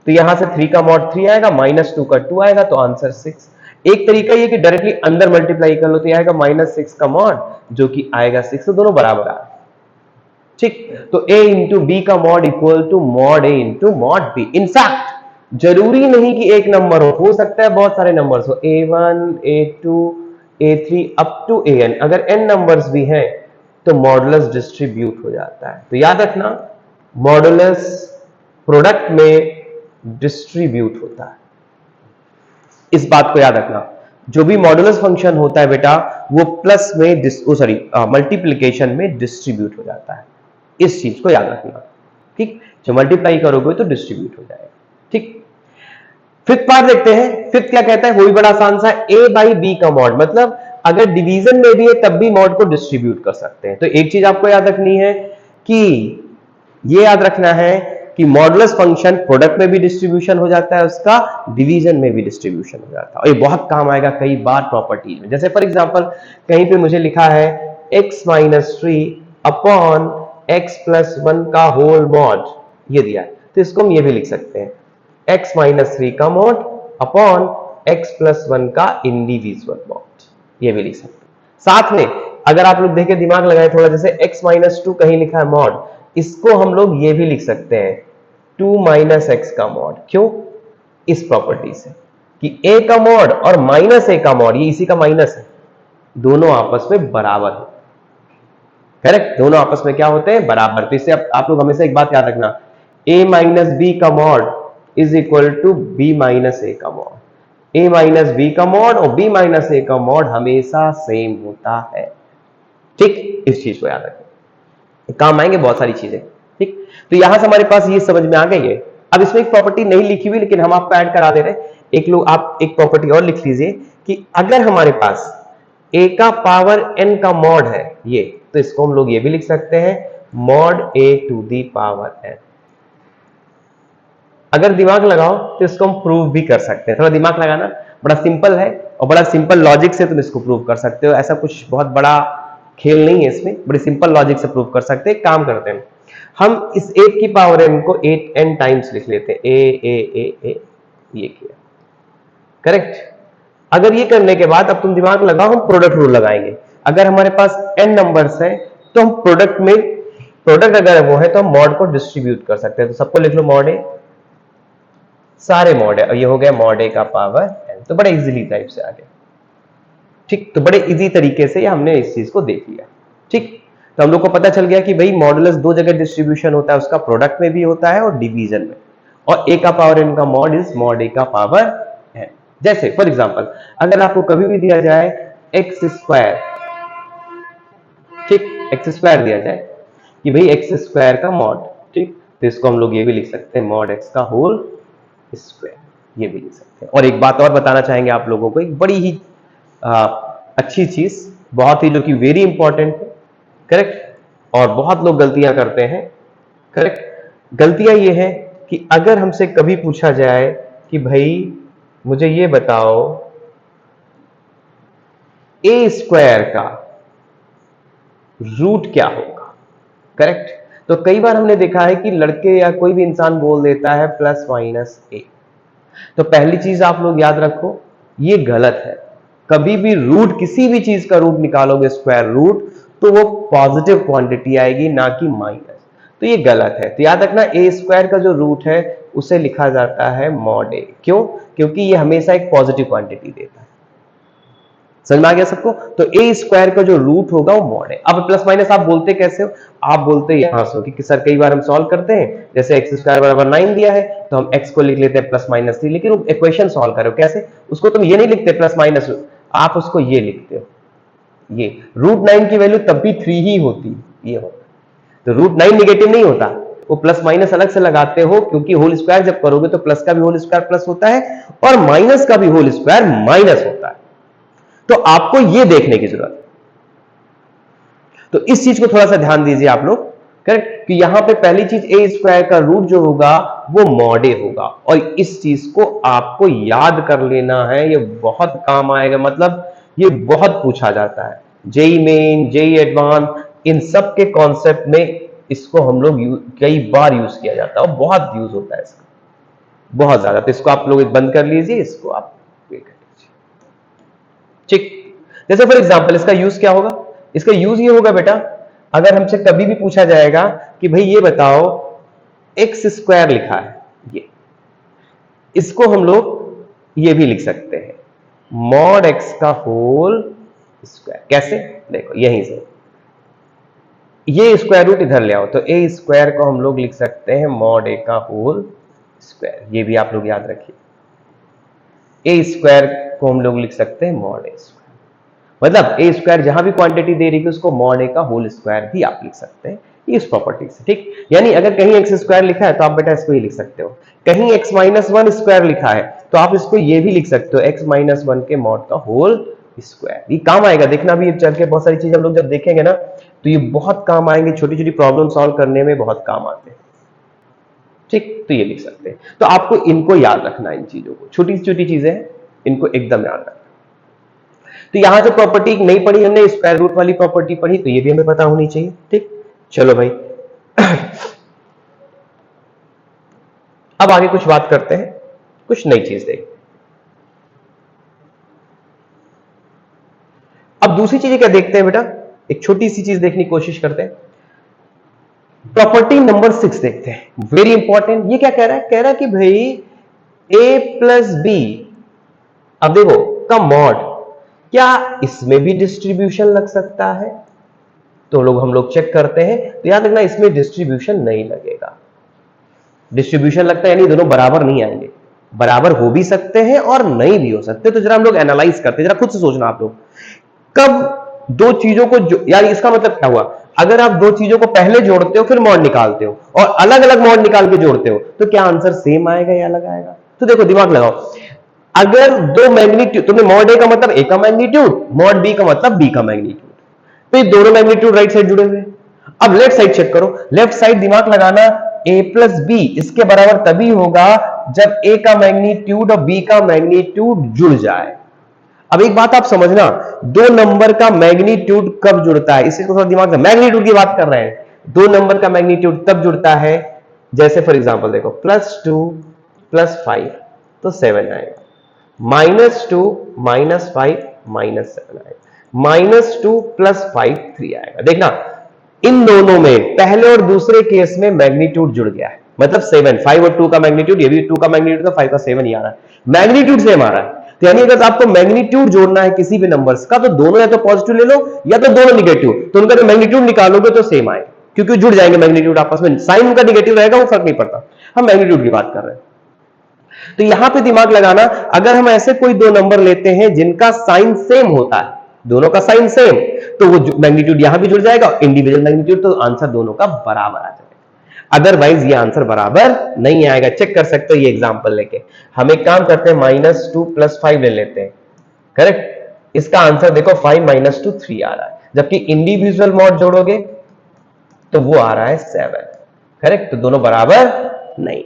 तो यहां से 3 का मॉड 3 आएगा, -2 का 2 आएगा तो आंसर 6। एक तरीका ये कि डायरेक्टली अंदर मल्टीप्लाई कर लो तो ये आएगा -6 का मॉड जो कि आएगा 6, तो दोनों बराबर आ। ठीक, तो a इंटू बी का mod equal to mod a into mod b. In fact जरूरी नहीं कि एक नंबर हो सकता है बहुत सारे नंबर्स हो, a1 a2 a3 up to an, अगर n नंबर्स भी हैं तो मॉडुलस डिस्ट्रीब्यूट हो जाता है। तो याद रखना मॉडुलस प्रोडक्ट में डिस्ट्रीब्यूट होता है, इस बात को याद रखना। जो भी मॉडुलस फंक्शन होता है बेटा वो प्लस में सॉरी मल्टीप्लिकेशन में डिस्ट्रीब्यूट हो जाता है, इस चीज को याद रखना। ठीक, जो मल्टीप्लाई करोगे तो डिस्ट्रीब्यूट हो जाएगा। ठीक, फिफ्थ पार्ट देखते हैं। फिफ्थ क्या कहता है, वो भी बड़ा आसान सा, a बाई बी का मॉड, मतलब अगर डिवीजन में भी है तब भी मॉड को डिस्ट्रीब्यूट कर सकते हैं। तो एक चीज आपको याद रखनी है कि ये याद रखना है कि मॉडुलस फंक्शन प्रोडक्ट में भी डिस्ट्रीब्यूशन हो जाता है, उसका डिवीजन में भी डिस्ट्रीब्यूशन हो जाता है, और ये बहुत काम आएगा कई बार प्रॉपर्टीज में। जैसे फॉर एग्जांपल कहीं पे मुझे लिखा है x-3 अपॉन x+1 का होल मॉड, ये दिया है, तो इसको हम ये भी लिख सकते हैं x-3 का मॉड अपॉन x+1 का इंडिविजुअल मॉड, ये भी लिख सकते हैं। साथ में अगर आप लोग देखें दिमाग लगाए थोड़ा, जैसे x-2 कहीं लिखा है मॉड, इसको हम लोग ये भी लिख सकते हैं 2 - x का मॉड। क्यों? इस प्रॉपर्टी से कि a का मॉड और -a का मॉड, ये इसी का माइनस है, दोनों आपस में बराबर है। करेक्ट, दोनों आपस में क्या होते हैं, बराबर। तो इससे आप लोग हमेशा एक बात याद रखना, a - b का mod is equal to b - a का मॉड। a - b का मॉड और b - a का मॉड हमेशा सेम होता है। ठीक, इस चीज को याद रखें, काम आएंगे बहुत सारी चीजें। ठीक, तो यहां से हमारे पास ये समझ में आ गई है। अब इसमें एक प्रॉपर्टी नहीं लिखी हुई लेकिन हम आपको ऐड करा दे रहे हैं, एक लोग आप एक प्रॉपर्टी और लिख लीजिए कि अगर हमारे पास a का पावर n का मॉड है ये, तो इसको हम लोग ये भी लिख सकते हैं mod a to the power n। अगर दिमाग लगाओ तो इसको हम प्रूव भी कर सकते हैं, थोड़ा दिमाग लगाना, बड़ा सिंपल है और बड़ा सिंपल लॉजिक से तुम इसको प्रूव कर सकते हो, ऐसा कुछ बहुत बड़ा खेल नहीं है इसमें, बड़ी सिंपल लॉजिक से प्रूव कर सकते हैं। काम करते हैं, हम इस 8 की पावर n को 8n टाइम्स लिख लेते हैं, a, ये किया, करेक्ट। अगर ये करने के बाद अब तुम दिमाग लगाओ, हम प्रोडक्ट रूल लगाएंगे। अगर हमारे पास n नंबर्स है तो हम प्रोडक्ट में, प्रोडक्ट अगर वो है तो हम मॉड को डिस्ट्रीब्यूट कर सकते हैं। तो सबको लिख लो मॉड a, सारे मॉड है, और ये हो गया मॉड a का पावर n। तो बड़े इजीली टाइप से आ गया। ठीक, तो बड़े इजी तरीके से हमने इस चीज को देख लिया। ठीक, तो हम लोग को पता चल गया कि भाई मॉडुलस दो जगह डिस्ट्रीब्यूशन होता है, उसका प्रोडक्ट में भी होता है और डिवीजन में, और a का पावर n का मॉड इज मॉड a का पावर n। जैसे फॉर एग्जांपल अगर आपको कभी भी दिया जाए x स्क्वायर, ठीक, x² दिया जाए कि भाई x² का मॉड, ठीक, तो इसको हम लोग ये भी लिख सकते हैं मॉड x का होल स्क्वायर, ये भी लिख सकते हैं। और एक बात और बताना चाहेंगे आप लोगों को, एक बड़ी ही अच्छी चीज, बहुत ही जो कि वेरी इंपॉर्टेंट है, करेक्ट, और बहुत लोग गलतियां करते हैं, करेक्ट। गलतियां ये है कि अगर हमसे कभी पूछा जाए कि भाई मुझे ये बताओ a² का रूट क्या होगा, करेक्ट। तो कई बार हमने देखा है कि लड़के या कोई भी इंसान बोल देता है +- a। तो पहली चीज आप लोग याद रखो, ये गलत है। कभी भी रूट, किसी भी चीज का रूट निकालोगे स्क्वायर रूट, तो वो पॉजिटिव क्वांटिटी आएगी, ना कि माइनस। तो ये गलत है। तो याद रखना ए स्क्वायर का जो रूट है उसे लिखा जाता है मॉड ए। क्यों? क्योंकि ये हमेशा एक पॉजिटिव क्वांटिटी देता है। समझ में आ गया सबको? तो ए स्क्वायर का जो रूट होगा वो मॉड है। अब प्लस माइनस आप बोलते कैसे हो? आप बोलते यहां से हो कि सर कई बार हम सॉल्व करते हैं, जैसे एक्स स्क्वायर बराबर 9 दिया है तो हम एक्स को लिख लेते हैं प्लस माइनस 3, लेकिन इक्वेशन सॉल्व करो कैसे? उसको तुम ये नहीं लिखते प्लस माइनस, आप उसको ये लिखते हो, ये रूट 9 की वैल्यू तब भी 3 ही होती, ये होता। तो रूट 9 निगेटिव नहीं होता, वो प्लस माइनस अलग से लगाते हो, क्योंकि होल स्क्वायर जब करोगे तो प्लस का भी होल स्क्वायर प्लस होता है और माइनस का भी होल स्क्वायर माइनस होता है। तो आपको ये देखने की जरूरत है। तो इस चीज को थोड़ा सा ध्यान दीजिए आप लोग, करेक्ट, कि यहां पे पहली चीज ए स्क्वायर का रूट जो होगा वो मॉड ए होगा, और इस चीज को आपको याद कर लेना है, ये बहुत काम आएगा। मतलब ये बहुत पूछा जाता है जेई मेन, जेई एडवांस, इन सब के कॉन्सेप्ट में इसको हम लोग कई बार यूज किया जाता है और बहुत यूज होता है इसका, बहुत ज्यादा। तो इसको आप लोग बंद कर लीजिए, इसको आप पे कर लीजिए, ठीक। जैसे फॉर एग्जांपल इसका यूज क्या होगा? इसका यूज ये होगा बेटा, अगर हमसे कभी भी पूछा जाएगा कि भाई ये बताओ एक्स स्क्वायर लिखा है, ये इसको हम लोग ये भी लिख सकते हैं मॉड एक्स का होल स्क्वायर। कैसे? देखो यहीं से ये स्क्वायर रूट इधर ले आओ, तो ए स्क्वायर को हम लोग लिख सकते हैं मॉड ए का होल स्क्वायर। ये भी आप लोग याद रखिए, ए स्क्वायर को हम लोग लिख सकते हैं मॉड ए स्क्वायर। मतलब ए स्क्वायर जहां भी क्वांटिटी दे रही है उसको मॉड ए का होल स्क्वायर भी आप लिख सकते हैं इस प्रॉपर्टी से, ठीक। यानी अगर कहीं एक्स स्क्वायर लिखा है तो आप बेटा इसको ही लिख सकते हो, कहीं एक्स माइनस 1 स्क्वायर लिखा है तो आप इसको ये भी लिख सकते हो एक्स माइनस 1 के मॉड का होल स्क्वायर। ये काम आएगा, देखना भी चल के बहुत सारी चीजें हम लोग जब देखेंगे ना तो ये बहुत काम आएंगे, छोटी छोटी प्रॉब्लम सॉल्व करने में बहुत काम आते हैं, ठीक। तो ये लिख सकते हैं। तो आपको इनको याद रखना है, इन चीजों को, छोटी छोटी चीजें हैं, इनको एकदम याद रखना। तो यहां जो प्रॉपर्टी नहीं पढ़ी हमने, स्क्वायर रूट वाली प्रॉपर्टी पढ़ी, तो ये भी हमें पता होनी चाहिए, ठीक। चलो भाई अब आगे कुछ बात करते हैं, कुछ नई चीज देखते हैं। अब दूसरी चीजें क्या देखते हैं बेटा, एक छोटी सी चीज देखने की कोशिश करते हैं। प्रॉपर्टी नंबर 6 देखते हैं, वेरी इंपॉर्टेंट। ये क्या कह रहा है? कह रहा है कि भाई a प्लस बी, अब देखो का मॉड, क्या इसमें भी डिस्ट्रीब्यूशन लग सकता है? तो हम लोग चेक करते हैं। तो याद रखना इसमें डिस्ट्रीब्यूशन नहीं लगेगा। डिस्ट्रीब्यूशन लगता है यानी दोनों बराबर नहीं आएंगे, बराबर हो भी सकते हैं और नहीं भी हो सकते। तो जरा हम लोग एनालाइज करते हैं, जरा खुद से सोचना आप लोग, कब दो चीजों को यार इसका मतलब क्या हुआ? अगर आप दो चीजों को पहले जोड़ते हो फिर मॉड निकालते हो और अलग अलग मॉड निकाल के जोड़ते हो, तो क्या आंसर सेम आएगा या अलग आएगा? तो देखो दिमाग लगाओ, अगर दो मैग्नीट्यूड, तुमने मॉड ए का मतलब ए का मैग्नीट्यूड, मॉड बी का मतलब बी का मैग्नीट्यूड, तो ये दोनों मैग्नीट्यूड राइट साइड जुड़े हुए। अब लेफ्ट साइड चेक करो, लेफ्ट साइड दिमाग लगाना, a प्लस बी इसके बराबर तभी होगा जब a का मैग्नीट्यूड और b का मैग्नीट्यूड जुड़ जाए। अब एक बात आप समझना, दो नंबर का मैग्नीट्यूड कब जुड़ता है, इसी को थोड़ा दिमाग में, मैग्नीट्यूड की बात कर रहे हैं। दो नंबर का मैग्नीट्यूड तब जुड़ता है, जैसे फॉर एग्जांपल देखो +2 +5 तो 7 आएगा, -2 -5 -7 आएगा, -2 +5 3 आएगा। देखना इन दोनों में पहले और दूसरे केस में मैग्नीट्यूड जुड़ गया है, मतलब 7, 5 और 2 का मैग्नीट्यूड, ये भी 2 का मैग्नीट्यूड था, 5 का 7 ही आ रहा है, मैग्नीट्यूड सेम आ रहा है। तो यानी अगर आपको मैग्नीट्यूड जोड़ना है किसी भी नंबर्स का, तो दोनों या तो पॉजिटिव ले लो या तो दोनों निगेटिव, तो उनका जो मैग्नीट्यूड निकालोगे तो सेम आएगा, क्योंकि जुड़ जाएंगे मैग्नीट्यूड आपस में। साइन उनका निगेटिव रहेगा वो फर्क नहीं पड़ता, हम मैग्नीट्यूड की बात कर रहे हैं। तो यहां पे दिमाग लगाना, अगर हम ऐसे कोई दो नंबर लेते हैं जिनका साइन सेम होता है, दोनों का साइन सेम, तो वो मैग्नीट्यूड यहां भी जुड़ जाएगा, इंडिविजुअल मैग्नीट्यूड, तो आंसर दोनों का बराबर आ जाएगा। अदरवाइज ये आंसर बराबर नहीं आएगा। चेक कर सकते हो ये एग्जांपल लेके। हम एक काम करते हैं, -2 +5 ले लेते हैं, करेक्ट। इसका आंसर देखो 5 -2 3 आ रहा है, जबकि इंडिविजुअल मॉड जोड़ोगे तो वो आ रहा है 7, करेक्ट। तो दोनों बराबर नहीं,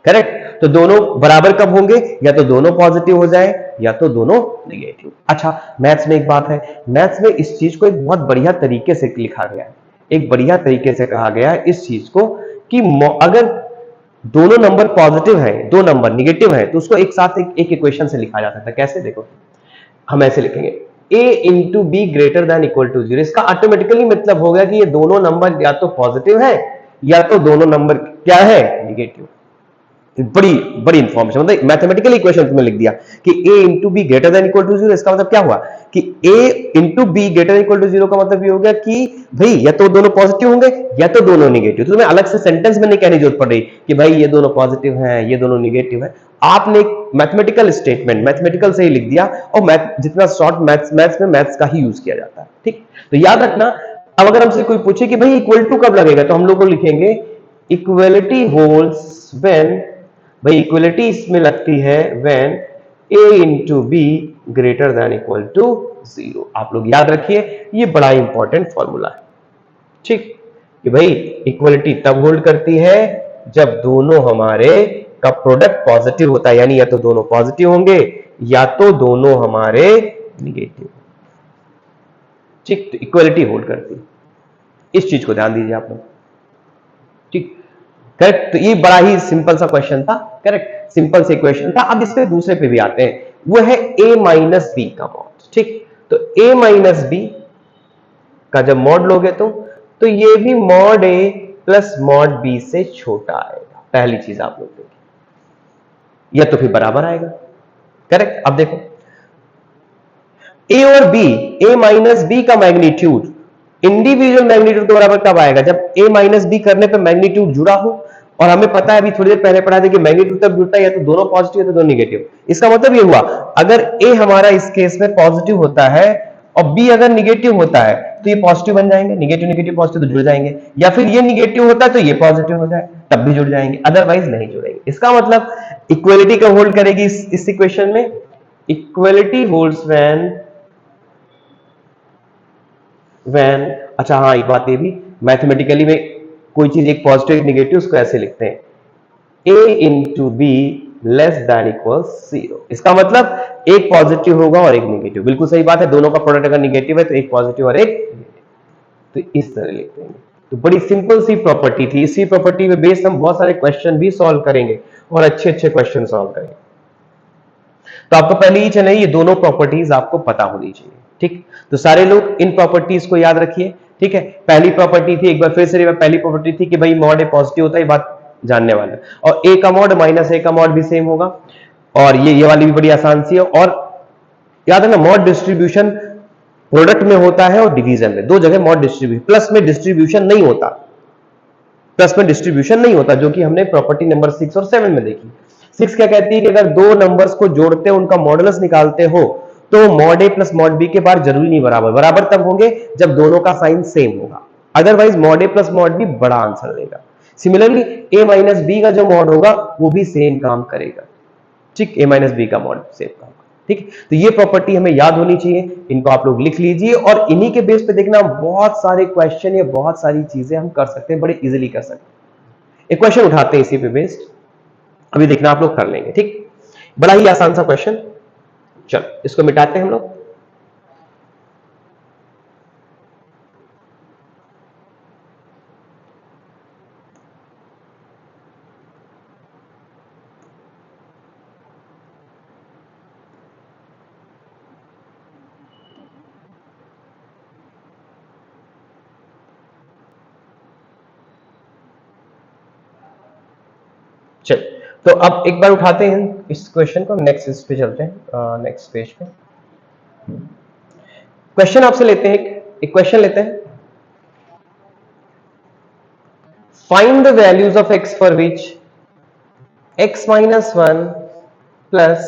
करेक्ट। तो दोनों बराबर कब होंगे? या तो दोनों पॉजिटिव हो जाए या तो दोनों नेगेटिव। अच्छा, मैथ्स में एक बात है, मैथ्स में इस चीज को एक बहुत बढ़िया तरीके से लिखा गया है, एक बढ़िया तरीके से कहा गया है इस चीज को, कि अगर दोनों नंबर पॉजिटिव है, दो नंबर निगेटिव है, तो उसको एक साथ एक इक्वेशन से लिखा जा सकता है। कैसे? देखो, हम ऐसे लिखेंगे a into b greater than equal to 0। इसका ऑटोमेटिकली मतलब हो गया कि ये दोनों नंबर या तो पॉजिटिव है या तो दोनों नंबर क्या है, निगेटिव। बड़ी बड़ी इंफॉर्मेशन, मतलब मैथमेटिकल इक्वेशन तुम्हें लिख दिया कि a into b greater than equal to 0। इसका मतलब क्या हुआ कि a into b greater than equal to 0 का मतलब ये हो गया कि भाई या तो दोनों पॉजिटिव होंगे या तो दोनों निगेटिव। तो तुम्हें अलग से सेंटेंस में नहीं कहने की जरूरत पड़ रही कि भाई ये दोनों पॉजिटिव हैं ये दोनों निगेटिव है। आपने एक मैथमेटिकल स्टेटमेंट मैथमेटिकल से ही लिख दिया, और मैथ जितना शॉर्ट मैथ्स में मैथ्स का ही यूज किया जाता है। ठीक, तो याद रखना, अब अगर हमसे कोई पूछे कि भाई इक्वल टू कब लगेगा, तो हम लोग को लिखेंगे इक्वलिटी होल्ड्स व्हेन, भाई इक्वलिटी इसमें लगती है when a into b greater than equal to 0। आप लोग याद रखिए, ये बड़ा इंपॉर्टेंट फॉर्मूला है। ठीक, कि भाई इक्वलिटी तब होल्ड करती है जब दोनों हमारे का प्रोडक्ट पॉजिटिव होता है, यानी या तो दोनों पॉजिटिव होंगे या तो दोनों हमारे निगेटिव। ठीक, तो इक्वलिटी होल्ड करती है, इस चीज को ध्यान दीजिए आप लोग। ठीक, करेक्ट। तो ये बड़ा ही सिंपल सा क्वेश्चन था, करेक्ट, सिंपल से क्वेश्चन था। अब इसके दूसरे पे भी आते हैं, वो है a माइनस बी का मॉड। ठीक, तो a माइनस बी का जब मॉड लोगे तो ये भी mod a plus mod b से छोटा आएगा। पहली चीज आप लोग देखिए, या तो फिर बराबर आएगा, करेक्ट। अब देखो a और b, a माइनस बी का मैग्नीट्यूड इंडिविजुअल मैग्नीट्यूड के बराबर कब आएगा, जब a माइनस बी करने पे मैग्नीट्यूड जुड़ा हो। और हमें पता है, अभी थोड़ी देर पहले पढ़ा था कि मैग्नीट्यूड तब जुड़ता है या तो दोनों पॉजिटिव या तो दोनों निगेटिव। इसका मतलब ये हुआ, अगर a हमारा इस केस में पॉजिटिव होता है और b अगर निगेटिव होता है तो ये पॉजिटिव बन जाएंगे, निगेटिव निगेटिव पॉजिटिव तो जुड़ जाएंगे, या फिर ये निगेटिव होता है तो ये पॉजिटिव हो जाए तब भी जुड़ जाएंगे, अदरवाइज नहीं जुड़ेंगे। इसका मतलब इक्वलिटी का होल्ड करेगी इस इक्वेशन में, इक्वलिटी होल्ड्स व्हेन, अच्छा हाँ एक बात ये भी, मैथमेटिकली में कोई चीज एक पॉजिटिव एक निगेटिव, उसको ऐसे लिखते हैं a into be less than equal 0। इसका मतलब एक पॉजिटिव होगा और एक निगेटिव, बिल्कुल सही बात है। दोनों का प्रोडक्ट अगर निगेटिव है तो एक पॉजिटिव और एक निगेटिव, तो इस तरह लिखते हैं। तो बड़ी सिंपल सी प्रॉपर्टी थी, इसी प्रॉपर्टी पे बेस्ड हम बहुत सारे क्वेश्चन भी सॉल्व करेंगे और अच्छे अच्छे क्वेश्चन सॉल्व करेंगे। तो आपको पहले ही चले, ये दोनों प्रॉपर्टीज आपको पता होनी चाहिए। ठीक, तो सारे लोग इन प्रॉपर्टीज को याद रखिए। ठीक है, पहली प्रॉपर्टी थी, एक बार फिर से पहली प्रॉपर्टी थी कि भाई मॉड ए पॉजिटिव होता है, ये बात जानने वाले, और ए का मॉड माइनस ए का मॉड भी सेम होगा, और ये वाली भी बड़ी आसान सी है। और याद है ना, मॉड डिस्ट्रीब्यूशन प्रोडक्ट में होता है और डिवीजन में, दो जगह मॉड डिस्ट्रीब्यूशन, प्लस में डिस्ट्रीब्यूशन नहीं होता, प्लस में डिस्ट्रीब्यूशन नहीं होता, जो कि हमने प्रॉपर्टी नंबर 6 और 7 में देखी। 6 क्या कहती है कि अगर दो नंबर्स को जोड़ते हो, उनका मॉडुलस निकालते हो, तो मॉड ए प्लस मॉड बी के बार जरूरी नहीं बराबर, बराबर तब होंगे जब दोनों का साइन सेम होगा, अदरवाइज मॉड ए प्लस मॉड बी बड़ा आंसर देगा। सिमिलरली ए माइनस बी का जो मॉड होगा वो भी सेम काम करेगा। ठीक, ए माइनस बी का मॉड सेम काम। ठीक, तो ये प्रॉपर्टी हमें याद होनी चाहिए, इनको आप लोग लिख लीजिए, और इन्हीं के बेस पे देखना बहुत सारे क्वेश्चन या बहुत सारी चीजें हम कर सकते हैं, बड़े इजीली कर सकते हैं। एक क्वेश्चन उठाते हैं इसी पे बेस्ड, अभी देखना आप लोग कर लेंगे। ठीक, बड़ा ही आसान सा क्वेश्चन, चलो इसको मिटाते हैं हम लोग। चल, तो अब एक बार उठाते हैं इस क्वेश्चन को, नेक्स्ट इस पे चलते हैं, नेक्स्ट पेज पे। क्वेश्चन आपसे लेते हैं, एक क्वेश्चन लेते हैं, find the values of x for which x minus 1 plus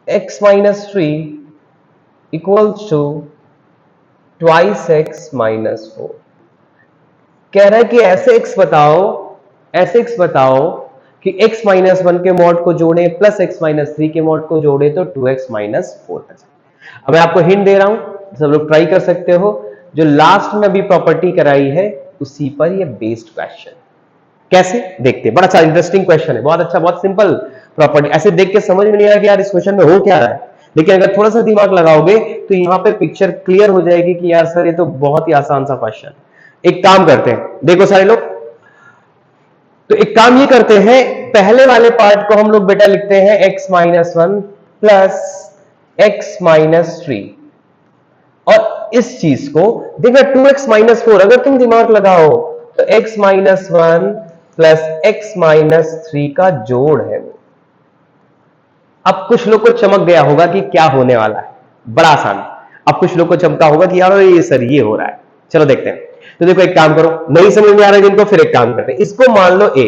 x minus 3 equals to twice x minus 4। कह रहा है कि ऐसे x बताओ, ऐसे x बताओ कि x माइनस 1 के मॉड को जोड़े प्लस x माइनस 3 के मॉड को जोड़े तो 2x माइनस 4 आ जाए। अब मैं आपको हिंट दे रहा हूं, सब लोग ट्राई कर सकते हो, जो लास्ट में अभी प्रॉपर्टी कराई है उसी पर ये बेस्ड क्वेश्चन। कैसे देखते हैं, बड़ा अच्छा इंटरेस्टिंग क्वेश्चन है, बहुत अच्छा, बहुत सिंपल प्रॉपर्टी। ऐसे देख के समझ में नहीं आया कि यार इस क्वेश्चन में हो क्या रहा है, लेकिन अगर थोड़ा सा दिमाग लगाओगे तो यहाँ पे पिक्चर क्लियर हो जाएगी कि यार सर ये तो बहुत ही आसान सा क्वेश्चन। एक काम करते हैं, देखो सारे लोग, तो एक काम ये करते हैं, पहले वाले पार्ट को हम लोग बेटा लिखते हैं x minus 1 plus x minus 3। और इस चीज को देखना 2x माइनस 4, अगर तुम दिमाग लगाओ तो x minus 1 plus x minus 3 का जोड़ है वो। अब कुछ लोग को चमक गया होगा कि क्या होने वाला है, बड़ा आसान। अब कुछ लोग को चमका होगा कि यार ये सर ये हो रहा है, चलो देखते हैं। तो देखो एक काम करो, नहीं समझ में आ रहा है जिनको, फिर एक काम करते हैं, इसको मान लो a,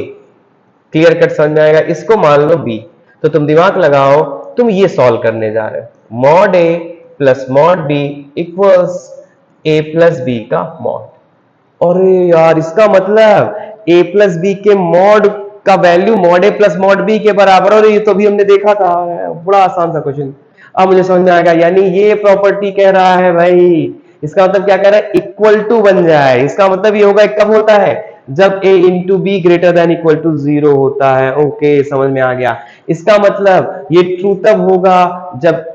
क्लियर कट समझ में आएगा, इसको मान लो b। तो तुम दिमाग लगाओ, तुम ये सॉल्व करने जा रहे हो, mod a plus mod b equals a plus b का मॉड। अरे यार इसका मतलब a प्लस बी के मॉड का वैल्यू मॉड ए प्लस मॉड बी के बराबर, और ये तो भी हमने देखा था, बड़ा आसान था क्वेश्चन। अब मुझे समझ में आ गया, यानी ये प्रॉपर्टी कह रहा है भाई, इसका मतलब क्या कह रहा है, इक्वल टू बन जाए। इसका मतलब ये होगा, कब होता है, जब a into b greater than equal to 0 होता है। ओके समझ में आ गया। इसका मतलब ये ट्रू तब होगा जब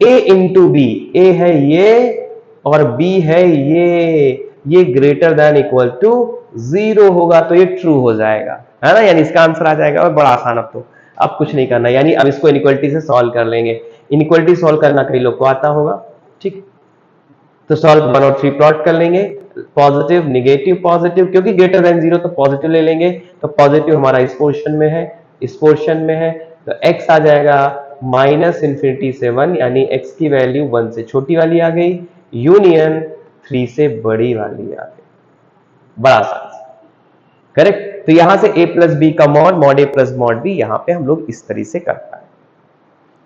a इंटू बी, ए है ये और b है ये ग्रेटर देन इक्वल टू 0 होगा, तो ये ट्रू हो जाएगा, है ना, यानी इसका आंसर आ जाएगा। और बड़ा आसान, अब तो अब कुछ नहीं करना, यानी अब इसको इनइक्वालिटी से सॉल्व कर लेंगे। इनइक्वालिटी सॉल्व करना कई लोग को आता होगा, ठीक। तो सॉल्व 1 और 3 प्लॉट कर लेंगे, पॉजिटिव निगेटिव पॉजिटिव, क्योंकि ग्रेटर देन 0 तो पॉजिटिव ले लेंगे, तो पॉजिटिव हमारा इस पोर्शन में है, इस पोर्शन में है, तो x आ जाएगा माइनस इंफिनिटी से 1, यानी x की वैल्यू 1 से छोटी वाली आ गई, यूनियन 3 से बड़ी वाली आ गई। बड़ा आसान, करेक्ट। तो यहां से a प्लस बी का mod, mod a plus mod b, यहां पे हम लोग इस तरीके से करते हैं,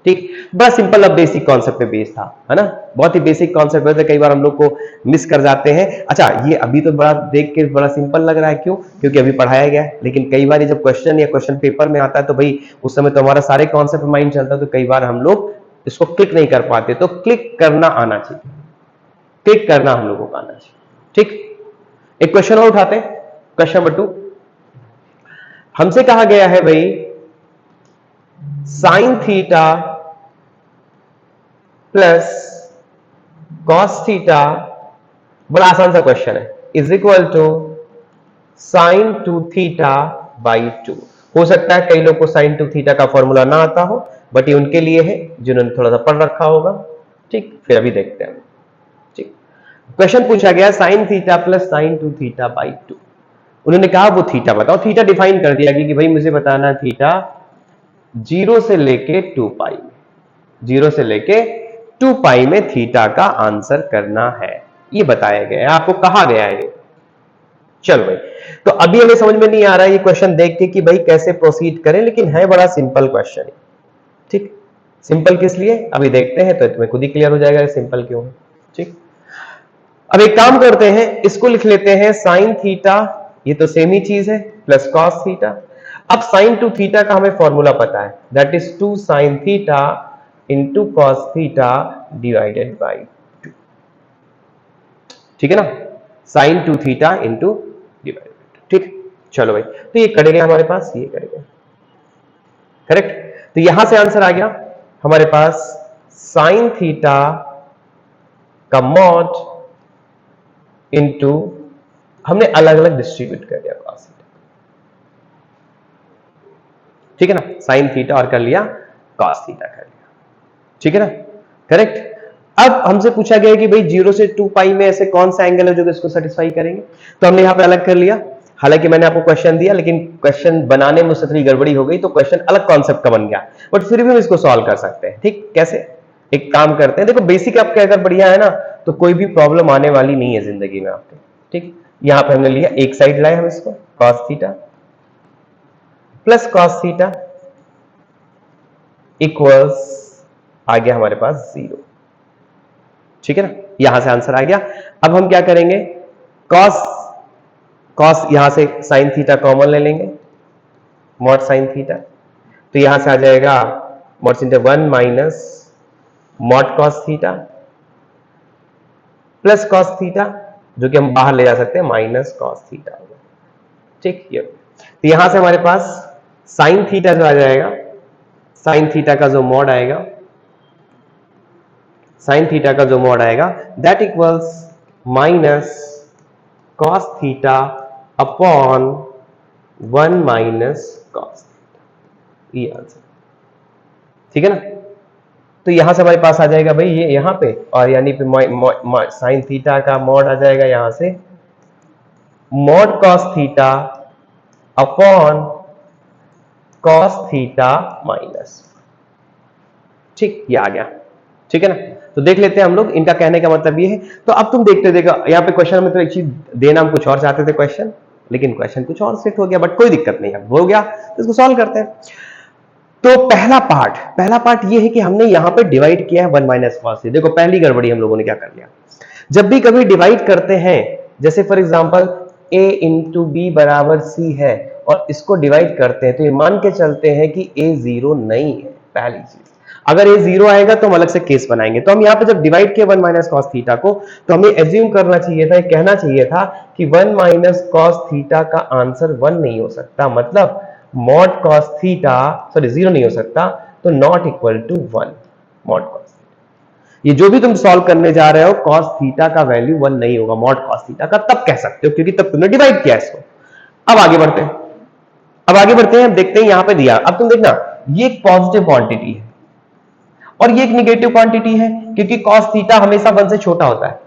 ठीक। बड़ा सिंपल, अब बेसिक कॉन्सेप्ट पे बेस था, है ना, बहुत ही बेसिक कॉन्सेप्ट है, कई बार हम लोग को मिस कर जाते हैं। अच्छा ये अभी तो बड़ा देख के बड़ा सिंपल लग रहा है, क्यों, क्योंकि अभी पढ़ाया गया है, लेकिन कई बार जब क्वेश्चन या क्वेश्चन पेपर में आता है तो भाई उस समय तो हमारा सारे कॉन्सेप्ट माइंड चलता है, तो कई बार हम लोग इसको क्लिक नहीं कर पाते, तो क्लिक करना आना चाहिए, क्लिक करना हम लोगों को आना चाहिए, ठीक। एक क्वेश्चन और उठाते हैं, क्वेश्चन नंबर 2। हमसे कहा गया है भाई sine theta plus cos theta, बड़ा आसान सा क्वेश्चन है, is equal to sine 2 theta by 2। हो सकता है कई लोग को साइन 2 थीटा का फॉर्मूला ना आता हो, बट ये उनके लिए है जिन्होंने थोड़ा सा पढ़ रखा होगा, ठीक। फिर अभी देखते हैं, ठीक। क्वेश्चन पूछा गया sign theta plus sign 2 theta by 2। उन्होंने कहा वो थीटा बताओ, थीटा डिफाइन कर दिया कि भाई मुझे बताना थीटा 0 से लेके 2 पाई में, 0 से लेके 2 पाई में थीटा का आंसर करना है, ये बताया गया है, आपको कहा गया है ये। चलो भाई, तो अभी हमें समझ में नहीं आ रहा है ये क्वेश्चन देख के कि भाई कैसे प्रोसीड करें, लेकिन है बड़ा सिंपल क्वेश्चन है, ठीक। सिंपल किस लिए अभी देखते हैं, तो तुम्हें खुद ही क्लियर हो जाएगा सिंपल क्यों है, ठीक। अब एक काम करते हैं, इसको लिख लेते हैं साइन थीटा, ये तो सेम ही चीज है, प्लस कॉस थीटा। अब साइन 2 थीटा का हमें फॉर्मूला पता है, that is 2 sine theta into cos theta divided by 2, ठीक है ना, साइन 2 थीटा इंटू डिवाइडेड, ठीक। चलो भाई, तो ये करेंगे हमारे पास, ये करेंगे, करेक्ट। तो यहां से आंसर आ गया हमारे पास साइन थीटा का मॉड इंटू, हमने अलग अलग डिस्ट्रीब्यूट कर दिया कॉस थीटा, ठीक है ना, साइन थीटा और कर लिया कॉस थीटा कर लिया, ठीक है ना, करेक्ट। अब हमसे पूछा गया है कि भाई 0 से 2 पाई में ऐसे कौन सा एंगल है जो इसको सेटिस्फाई करेंगे, तो हमने यहां पे अलग कर लिया। हालांकि मैंने आपको क्वेश्चन दिया, लेकिन क्वेश्चन बनाने में उससे थोड़ी गड़बड़ी हो गई, तो क्वेश्चन अलग कॉन्सेप्ट का बन गया, बट फिर भी हम इसको सॉल्व कर सकते हैं, ठीक। कैसे, एक काम करते हैं, देखो बेसिक आपके अगर बढ़िया है ना, तो कोई भी प्रॉब्लम आने वाली नहीं है जिंदगी में आपके, ठीक। यहां पे हमने लिया, एक साइड लाए हम इसको, cos theta plus cos theta equals, आ गया हमारे पास 0, ठीक है ना, यहां से आंसर आ गया। अब हम क्या करेंगे, कॉस कॉस यहां से साइन थीटा कॉमन ले लेंगे, मॉड साइन थीटा, तो यहां से आ जाएगा mod sin 1 minus mod cos theta plus cos theta, जो कि हम बाहर ले जा सकते हैं, माइनस कॉस थीटा होगा, ठीक। ये तो यहां से हमारे पास साइन थीटा जो आ जाएगा, साइन थीटा का जो मॉड आएगा, साइन थीटा का जो मॉड आएगा, that equals minus cos theta upon 1 minus cos, ये आंसर, ठीक है ना, तो यहां से हमारे पास आ जाएगा भाई ये यहां पे, और यानी पे साइन थीटा का मॉड आ जाएगा यहां से mod cos theta upon cos theta minus. ठीक, ये आ गया। ठीक है ना, तो देख लेते हैं हम लोग, इनका कहने का मतलब ये है। तो अब तुम देखते देखो यहाँ पे क्वेश्चन में तो एक चीज देना हम कुछ और चाहते थे क्वेश्चन, लेकिन क्वेश्चन कुछ और सेट हो गया, बट कोई दिक्कत नहीं, अब हो गया तो इसको सॉल्व करते हैं। तो पहला पार्ट ये है कि हमने यहां पे डिवाइड किया है 1 माइनस कॉस थीटा। देखो पहली गड़बड़ी हम लोगों ने क्या कर लिया, जब भी कभी डिवाइड करते हैं, जैसे for example a into b बराबर c है और इसको डिवाइड करते हैं, तो ये मान के चलते हैं कि a जीरो नहीं है। पहली चीज, अगर a जीरो आएगा तो हम अलग से केस बनाएंगे। तो हम यहाँ पे जब डिवाइड किया 1 माइनस कॉस थीटा को, तो हमें एज्यूम करना चाहिए था, कहना चाहिए था कि 1 माइनस कॉस थीटा का आंसर 1 नहीं हो सकता, मतलब mod cos theta sorry zero नहीं हो सकता, तो not equal to 1 mod cos. ये जो भी तुम सॉल्व करने जा रहे हो कॉस थीटा का वैल्यू 1 नहीं होगा मॉड कॉस थीटा का, तब कह सकते हो क्योंकि तब तुमने डिवाइड किया इसको। अब आगे बढ़ते हैं, अब देखते हैं यहां पे दिया। अब तुम देखना, ये एक पॉजिटिव क्वांटिटी है और ये एक निगेटिव क्वांटिटी है, क्योंकि कॉस थीटा हमेशा 1 से छोटा होता है,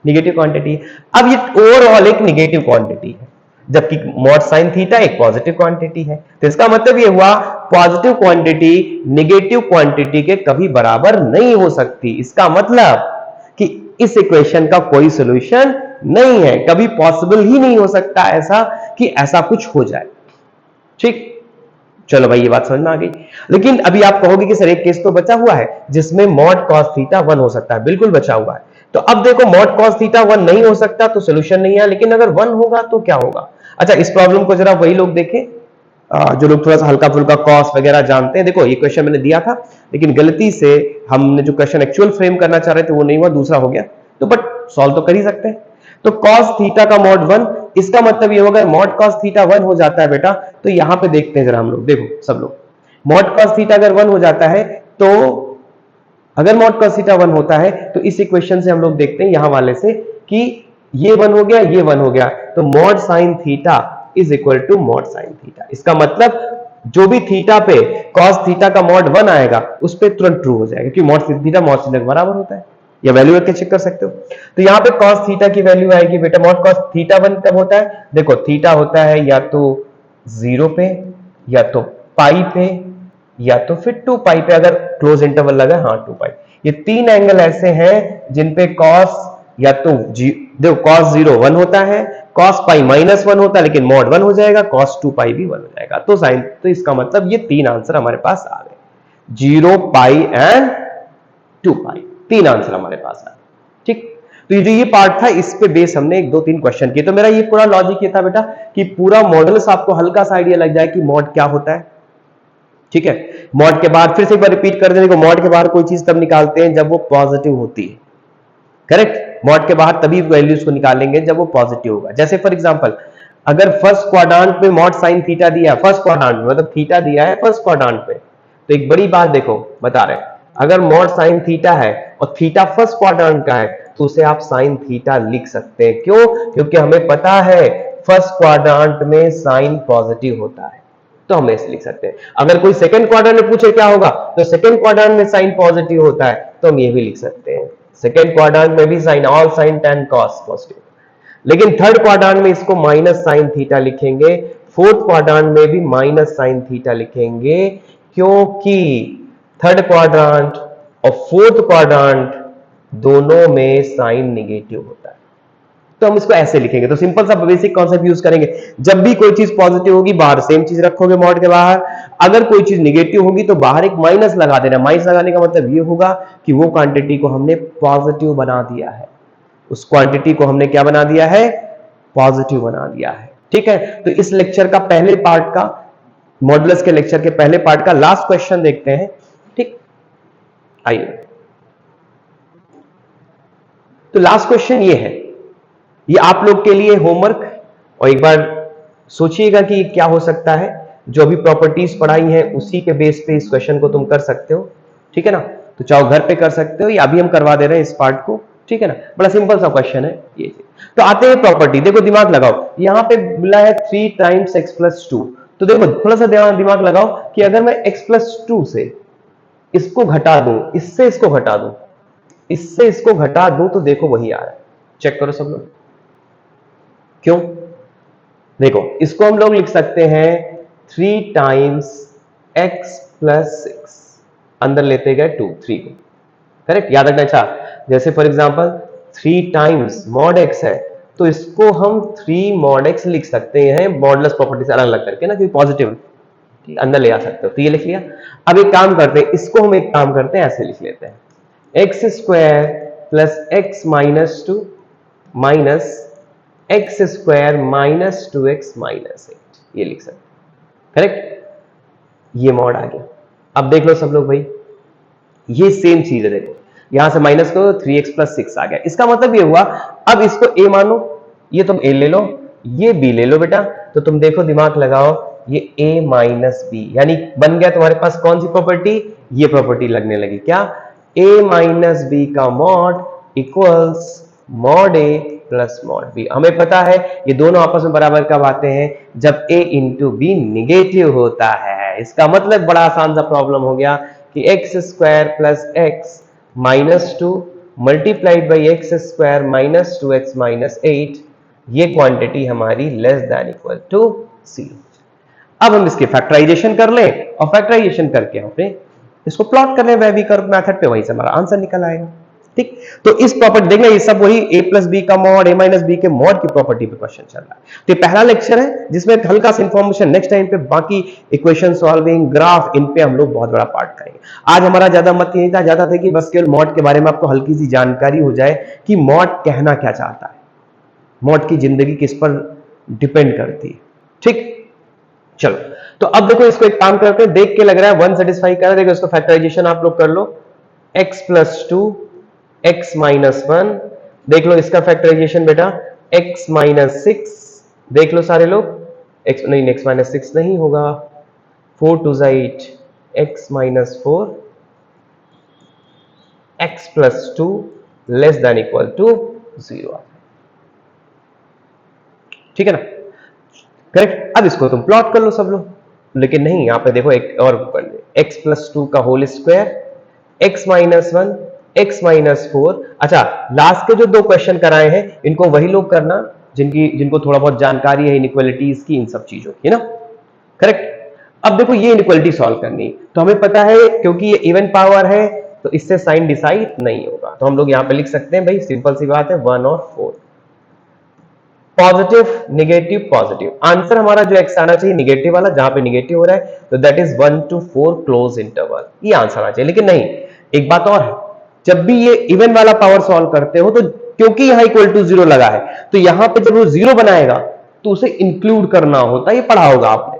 निगेटिव क्वांटिटी। अब ये ओवरऑल एक निगेटिव क्वांटिटी है, जबकि मॉड साइन थीटा एक पॉजिटिव क्वांटिटी है। तो इसका मतलब ये हुआ पॉजिटिव क्वांटिटी निगेटिव क्वांटिटी के कभी बराबर नहीं हो सकती। इसका मतलब कि इस इक्वेशन का कोई सॉल्यूशन नहीं है, कभी पॉसिबल ही नहीं हो सकता ऐसा कि ऐसा कुछ हो जाए। ठीक, चलो भाई ये बात समझ में आ गई। लेकिन अभी आप कहोगे कि सर एक केस तो बचा हुआ है जिसमें मॉड कॉस थीटा 1 हो सकता है। बिल्कुल बचा हुआ है। तो अब देखो मॉड कॉस थीटा 1 नहीं हो सकता तो सोल्यूशन नहीं है, लेकिन अगर 1 होगा तो क्या होगा। अच्छा, इस प्रॉब्लम को जरा वही लोग देखें जो लोग थोड़ा सा हल्का फुल्का कॉस वगैरह जानते हैं। देखो ये क्वेश्चन मैंने दिया था, लेकिन गलती से हमने जो क्वेश्चन एक्चुअल फ्रेम करना चाह रहे थे वो नहीं हुआ, दूसरा हो गया, तो बट सॉल्व तो कर ही सकते हैं। तो कॉस थीटा का मॉड 1, इसका मतलब ये होगा मॉड कॉस थीटा 1 हो जाता है बेटा, तो यहां पे देखते हैं जरा हम लोग, देखो सब लोग, मॉड कॉस थीटा अगर 1 हो जाता है, तो अगर मॉड कॉस थीटा 1 होता है तो इस इक्वेशन से हम लोग देखते हैं यहां वाले से कि ये 1 हो गया, ये 1 हो गया, तो mod sine theta is equal to mod sine theta. इसका मतलब जो भी थीटा पे कॉस थीटा का मॉड 1 आएगा उस पे तुरंत ट्रू हो जाएगा, क्योंकि मॉड थीटा मॉड थीटा के बराबर होता है। या वैल्यू रख के चेक कर सकते हो। तो यहां पे cos थीटा की वैल्यू आएगी बेटा, मॉड cos थीटा 1 कब होता है, देखो थीटा होता है या तो 0 पे, या तो पाई पे, या तो फिर 2 पाई पे, अगर क्लोज इंटरवल लगा, हाँ 2 पाई। ये तीन एंगल ऐसे हैं जिन पे cos या तो देखो cos 0 1 होता है, cos पाई -1 होता है, लेकिन मॉड 1 हो जाएगा, cos 2 पाई भी 1 हो जाएगा। तो साइन, तो इसका मतलब ये तीन आंसर हमारे पास आ गए, 0 पाई एंड 2 पाई, तीन आंसर हमारे पास आए। ठीक, तो ये जो ये पार्ट था इस पे बेस हमने 1 2 3 क्वेश्चन किए। तो मेरा ये पूरा लॉजिक ये था बेटा कि पूरा मॉडल्स आपको हल्का सा आइडिया लग जाए कि मॉड क्या होता है। ठीक है, मॉड के बाद फिर से एक बार रिपीट कर देने को, मॉड के बाहर कोई चीज तब निकालते हैं जब वो पॉजिटिव होती है, करेक्ट। मॉड के बाहर तभी वैल्यूज को निकालेंगे जब वो पॉजिटिव होगा। जैसे फॉर एग्जांपल अगर फर्स्ट क्वाड्रेंट में मॉड साइन थीटा दिया है, फर्स्ट क्वाड्रेंट मतलब थीटा दिया है फर्स्ट क्वाड्रेंट पे, तो एक बड़ी बात देखो बता रहे हैं, अगर मॉड साइन थीटा है और थीटा फर्स्ट क्वाड्रेंट का है तो उसे आप साइन थीटा लिख सकते हैं। क्यों, क्योंकि हमें पता है फर्स्ट क्वाड्रेंट में साइन पॉजिटिव होता है, तो हम ऐसे लिख सकते हैं। अगर कोई सेकंड क्वाड्रेंट में पूछे क्या होगा, तो सेकंड क्वाड्रेंट में साइन पॉजिटिव होता है, तो हम ये भी लिख सकते हैं, सेकंड क्वाड्रेंट में भी sine all sine tan cos positive. लेकिन थर्ड क्वाड्रेंट में इसको माइनस साइन थीटा लिखेंगे, फोर्थ क्वाड्रेंट में भी माइनस साइन थीटा लिखेंगे, क्योंकि थर्ड क्वाड्रेंट और फोर्थ क्वाड्रेंट दोनों में साइन निगेटिव होता है, तो हम इसको ऐसे लिखेंगे। तो सिंपल सा बेसिक कॉन्सेप्ट यूज करेंगे, जब भी कोई चीज पॉजिटिव होगी बाहर सेम चीज रखोगे मॉड के बाहर, अगर कोई चीज निगेटिव होगी तो बाहर एक माइनस लगा देना। माइनस लगाने का मतलब ये होगा कि वो क्वांटिटी को हमने पॉजिटिव बना दिया है, उस क्वांटिटी को हमने क्या बना दिया है, पॉजिटिव बना दिया है। ठीक है, तो इस लेक्चर का पहले पार्ट का, मॉडुलस के लेक्चर के पहले पार्ट का लास्ट क्वेश्चन देखते हैं। ठीक, आइए, तो लास्ट क्वेश्चन ये है, ये आप लोग के लिए होमवर्क, और एक बार सोचिएगा कि ये क्या हो सकता है। जो भी प्रॉपर्टीज पढ़ाई है उसी के बेस पे इस क्वेश्चन को तुम कर सकते हो। ठीक है ना, तो चाहो घर पे कर सकते हो या अभी हम करवा दे रहे हैं इस पार्ट को। ठीक है ना, बड़ा सिंपल सा क्वेश्चन है ये। तो आते हैं प्रॉपर्टी, देखो दिमाग लगाओ, यहां पे मिला है 3 टाइम्स x + 2। तो देखो थोड़ा सा दिमाग लगाओ कि अगर मैं x + 2 से इसको घटा दूं, इससे इसको घटा दूं, इससे इसको घटा दूं, तो देखो वही आ रहा है। चेक करो सब लोग, क्यों? देखो इसको हम लोग लिख सकते हैं 3 टाइम्स x प्लस 6, अंदर लेते गए 2 3 को, करेक्ट, याद रखना। अच्छा, जैसे for example 3 times mod x है, तो इसको हम 3 मॉड x लिख सकते हैं मॉडुलस प्रॉपर्टी से अलग अलग करके ना, क्योंकि पॉजिटिव अंदर ले आ सकते हो, तो ये लिख लिया। अब एक काम करते हैं, इसको हम एक काम करते हैं, ऐसे लिख लेते हैं x square plus x minus 2 minus x square minus 2x minus 8, ये लिख सकते हैं, करेक्ट। ये मॉड आ गया। अब देख लो सब लोग भाई, ये सेम चीज है, देखो यहां से माइनस करो 3x प्लस 6 आ गया। इसका मतलब ये हुआ, अब इसको a मानो, ये तुम a ले लो, ये b ले लो बेटा, तो तुम देखो दिमाग लगाओ, ये a माइनस बी, यानी बन गया तुम्हारे पास कौन सी प्रॉपर्टी, ये प्रॉपर्टी लगने लगी, क्या, a माइनस बी का mod equals mod a plus mod b. हमें पता है ये दोनों आपस में बराबर कब आते हैं, जब a इंटू बी निगेटिव होता है। इसका मतलब बड़ा आसान सा प्रॉब्लम हो गया कि x square plus x minus 2 multiplied by x square minus 2x minus 8, ये क्वांटिटी हमारी लेस देन इक्वल टू 0। अब हम इसकी फैक्टराइजेशन कर लें, और फैक्टराइजेशन करके हमने इसको प्लॉट कर लें वेवी कर्व मेथड पे, वहीं से हमारा आंसर निकल आएगा। ठीक, तो इस प्रॉपर्टी देखना, ये सब वही a प्लस बी का मॉड, a माइनस बी के मॉड की प्रॉपर्टी पे क्वेश्चन चल रहा है। तो ये पहला लेक्चर है जिसमें हल्का सा इंफॉर्मेशन, नेक्स्ट टाइम पे बाकी इक्वेशन सॉल्विंग, ग्राफ, इन पे हम लोग बहुत बड़ा पार्ट करेंगे। आज हमारा ज्यादा मत नहीं था, ज्यादा था कि बस केवल मॉड के बारे में आपको हल्की सी जानकारी हो जाए कि मॉड कहना क्या चाहता है, मॉड की जिंदगी किस पर डिपेंड करती है। ठीक, चलो तो अब देखो इसको एक काम करते हैं, देख के लग रहा है 1 सेटिस्फाई कर रहा है, देखो इसको फैक्टराइजेशन आप लोग कर लो, x प्लस 2 x माइनस 1, देख लो इसका फैक्टराइजेशन बेटा x माइनस 6, देख लो सारे लोग, x नहीं, x माइनस 6 नहीं होगा, 4 2 8, x minus 4, x plus 2 less than equal to 0। ठीक है ना, करेक्ट। अब इसको तुम प्लॉट कर लो सब लोग, लेकिन नहीं, यहां पे देखो एक और x प्लस 2 का whole square, x minus 1, x minus 4। अच्छा, लास्ट के जो 2 क्वेश्चन कराए हैं इनको वही लोग करना जिनको थोड़ा बहुत जानकारी है इनइक्वालिटीज की, इन सब चीजों की ना, करेक्ट। अब देखो ये इनइक्वालिटी सॉल्व करनी, तो हमें पता है क्योंकि ये इवन पावर है तो इससे साइन डिसाइड नहीं होगा, तो हम लोग यहां पे लिख सकते हैं भाई, सिंपल सी बात है 1 और 4, पॉजिटिव नेगेटिव पॉजिटिव, आंसर हमारा जो एक्स आना चाहिए निगेटिव वाला, जहां पे निगेटिव हो रहा है तो that is 1 to 4 close interval, ये आंसर आना चाहिए। लेकिन नहीं, एक बात और है, जब भी ये इवन वाला पावर सॉल्व करते हो तो क्योंकि यहां इक्वल टू 0 लगा है, तो यहां पे जब वो 0 बनाएगा तो उसे इंक्लूड करना होता है, ये पढ़ा होगा आपने,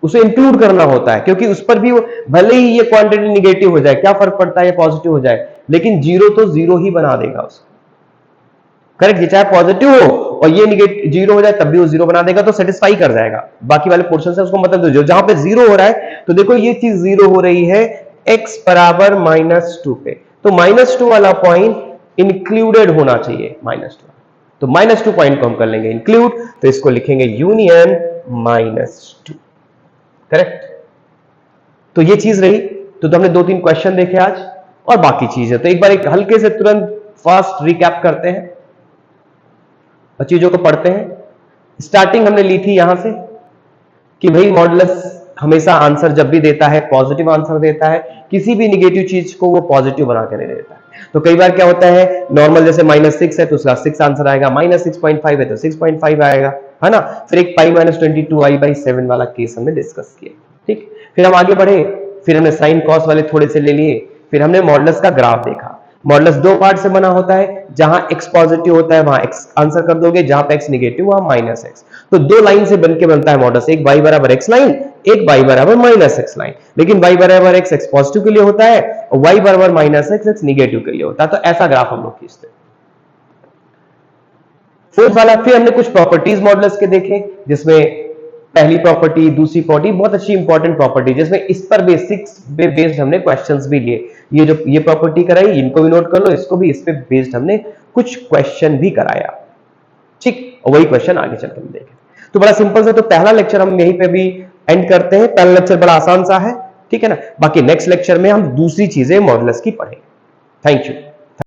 उसे इंक्लूड करना होता है, क्योंकि उस पर भी भले ही ये क्वांटिटी निगेटिव हो जाए, क्या फर्क पड़ता है ये पॉजिटिव हो जाए, लेकिन 0 तो 0 ही बना देगा उसको, करेक्ट। ये चाहे पॉजिटिव हो और ये निगेटिव 0 हो जाए तब भी वो 0 बना देगा, तो सेटिस्फाई कर जाएगा, बाकी वाले पोर्शन से उसको मतलब दो, जहां पे 0 हो रहा है, तो देखो ये चीज 0 हो रही है x बराबर -2 पे, तो -2 वाला पॉइंट इंक्लूडेड होना चाहिए, -2, तो -2 पॉइंट को हम कर लेंगे इंक्लूड, तो इसको लिखेंगे यूनियन -2, करेक्ट। तो ये चीज रही, तो हमने 2-3 क्वेश्चन देखे आज, और बाकी चीजें तो एक बार एक हल्के से तुरंत फास्ट रिकैप करते हैं, चीजों को पढ़ते हैं। स्टार्टिंग हमने ली थी यहां से कि भाई मॉडुलस हमेशा आंसर जब भी देता है पॉजिटिव आंसर देता है, किसी भी निगेटिव चीज को वो पॉजिटिव बना कर देता है। तो कई बार क्या होता है, नॉर्मल जैसे -6 है तो उसका 6 आंसर आएगा, -6.5 है तो 6.5 आएगा, है ना। फिर एक π-22i/7 वाला केस हमने डिस्कस किया, ठीक। फिर हम आगे बढ़े, फिर हमने साइन कॉस वाले थोड़े से ले लिए, फिर हमने मॉडुलस का ग्राफ देखा। मॉडुलस 2 पार्ट से बना होता है, जहां x पॉजिटिव होता है वहां x आंसर कर दोगे, जहां पे x निगेटिव वहां -x, तो 2 लाइन से बनके बनता है मॉडुलस, एक y बराबर x लाइन, एक y बराबर -x लाइन, लेकिन y बराबर x पॉजिटिव के लिए होता है और y बराबर -x निगेटिव के लिए होता है, तो ऐसा ग्राफ हम लोग खींचते हैं। फोर्थ वाला, फिर हमने कुछ प्रॉपर्टीज मॉडुलस के देखे, जिसमें पहली प्रॉपर्टी, दूसरी प्रॉपर्टी, बहुत अच्छी इंपॉर्टेंट प्रॉपर्टी, जिसमें इस पर बेसिक्स पे बेस्ड हमने क्वेश्चंस भी लिए। ये प्रॉपर्टी कराई, इनको भी नोट कर लो, इसको भी इस पे बेस्ड हमने कुछ क्वेश्चन भी कराया, ठीक, और वही क्वेश्चन आगे चल के हम देखें। तो बड़ा सिंपल सा, तो पहला लेक्चर हम यहीं पे भी एंड करते हैं। पहला लेक्चर बड़ा आसान सा है, ठीक है ना। बाकी नेक्स्ट लेक्चर में हम दूसरी चीजें मॉडुलस की पढ़ेंगे। Thank you.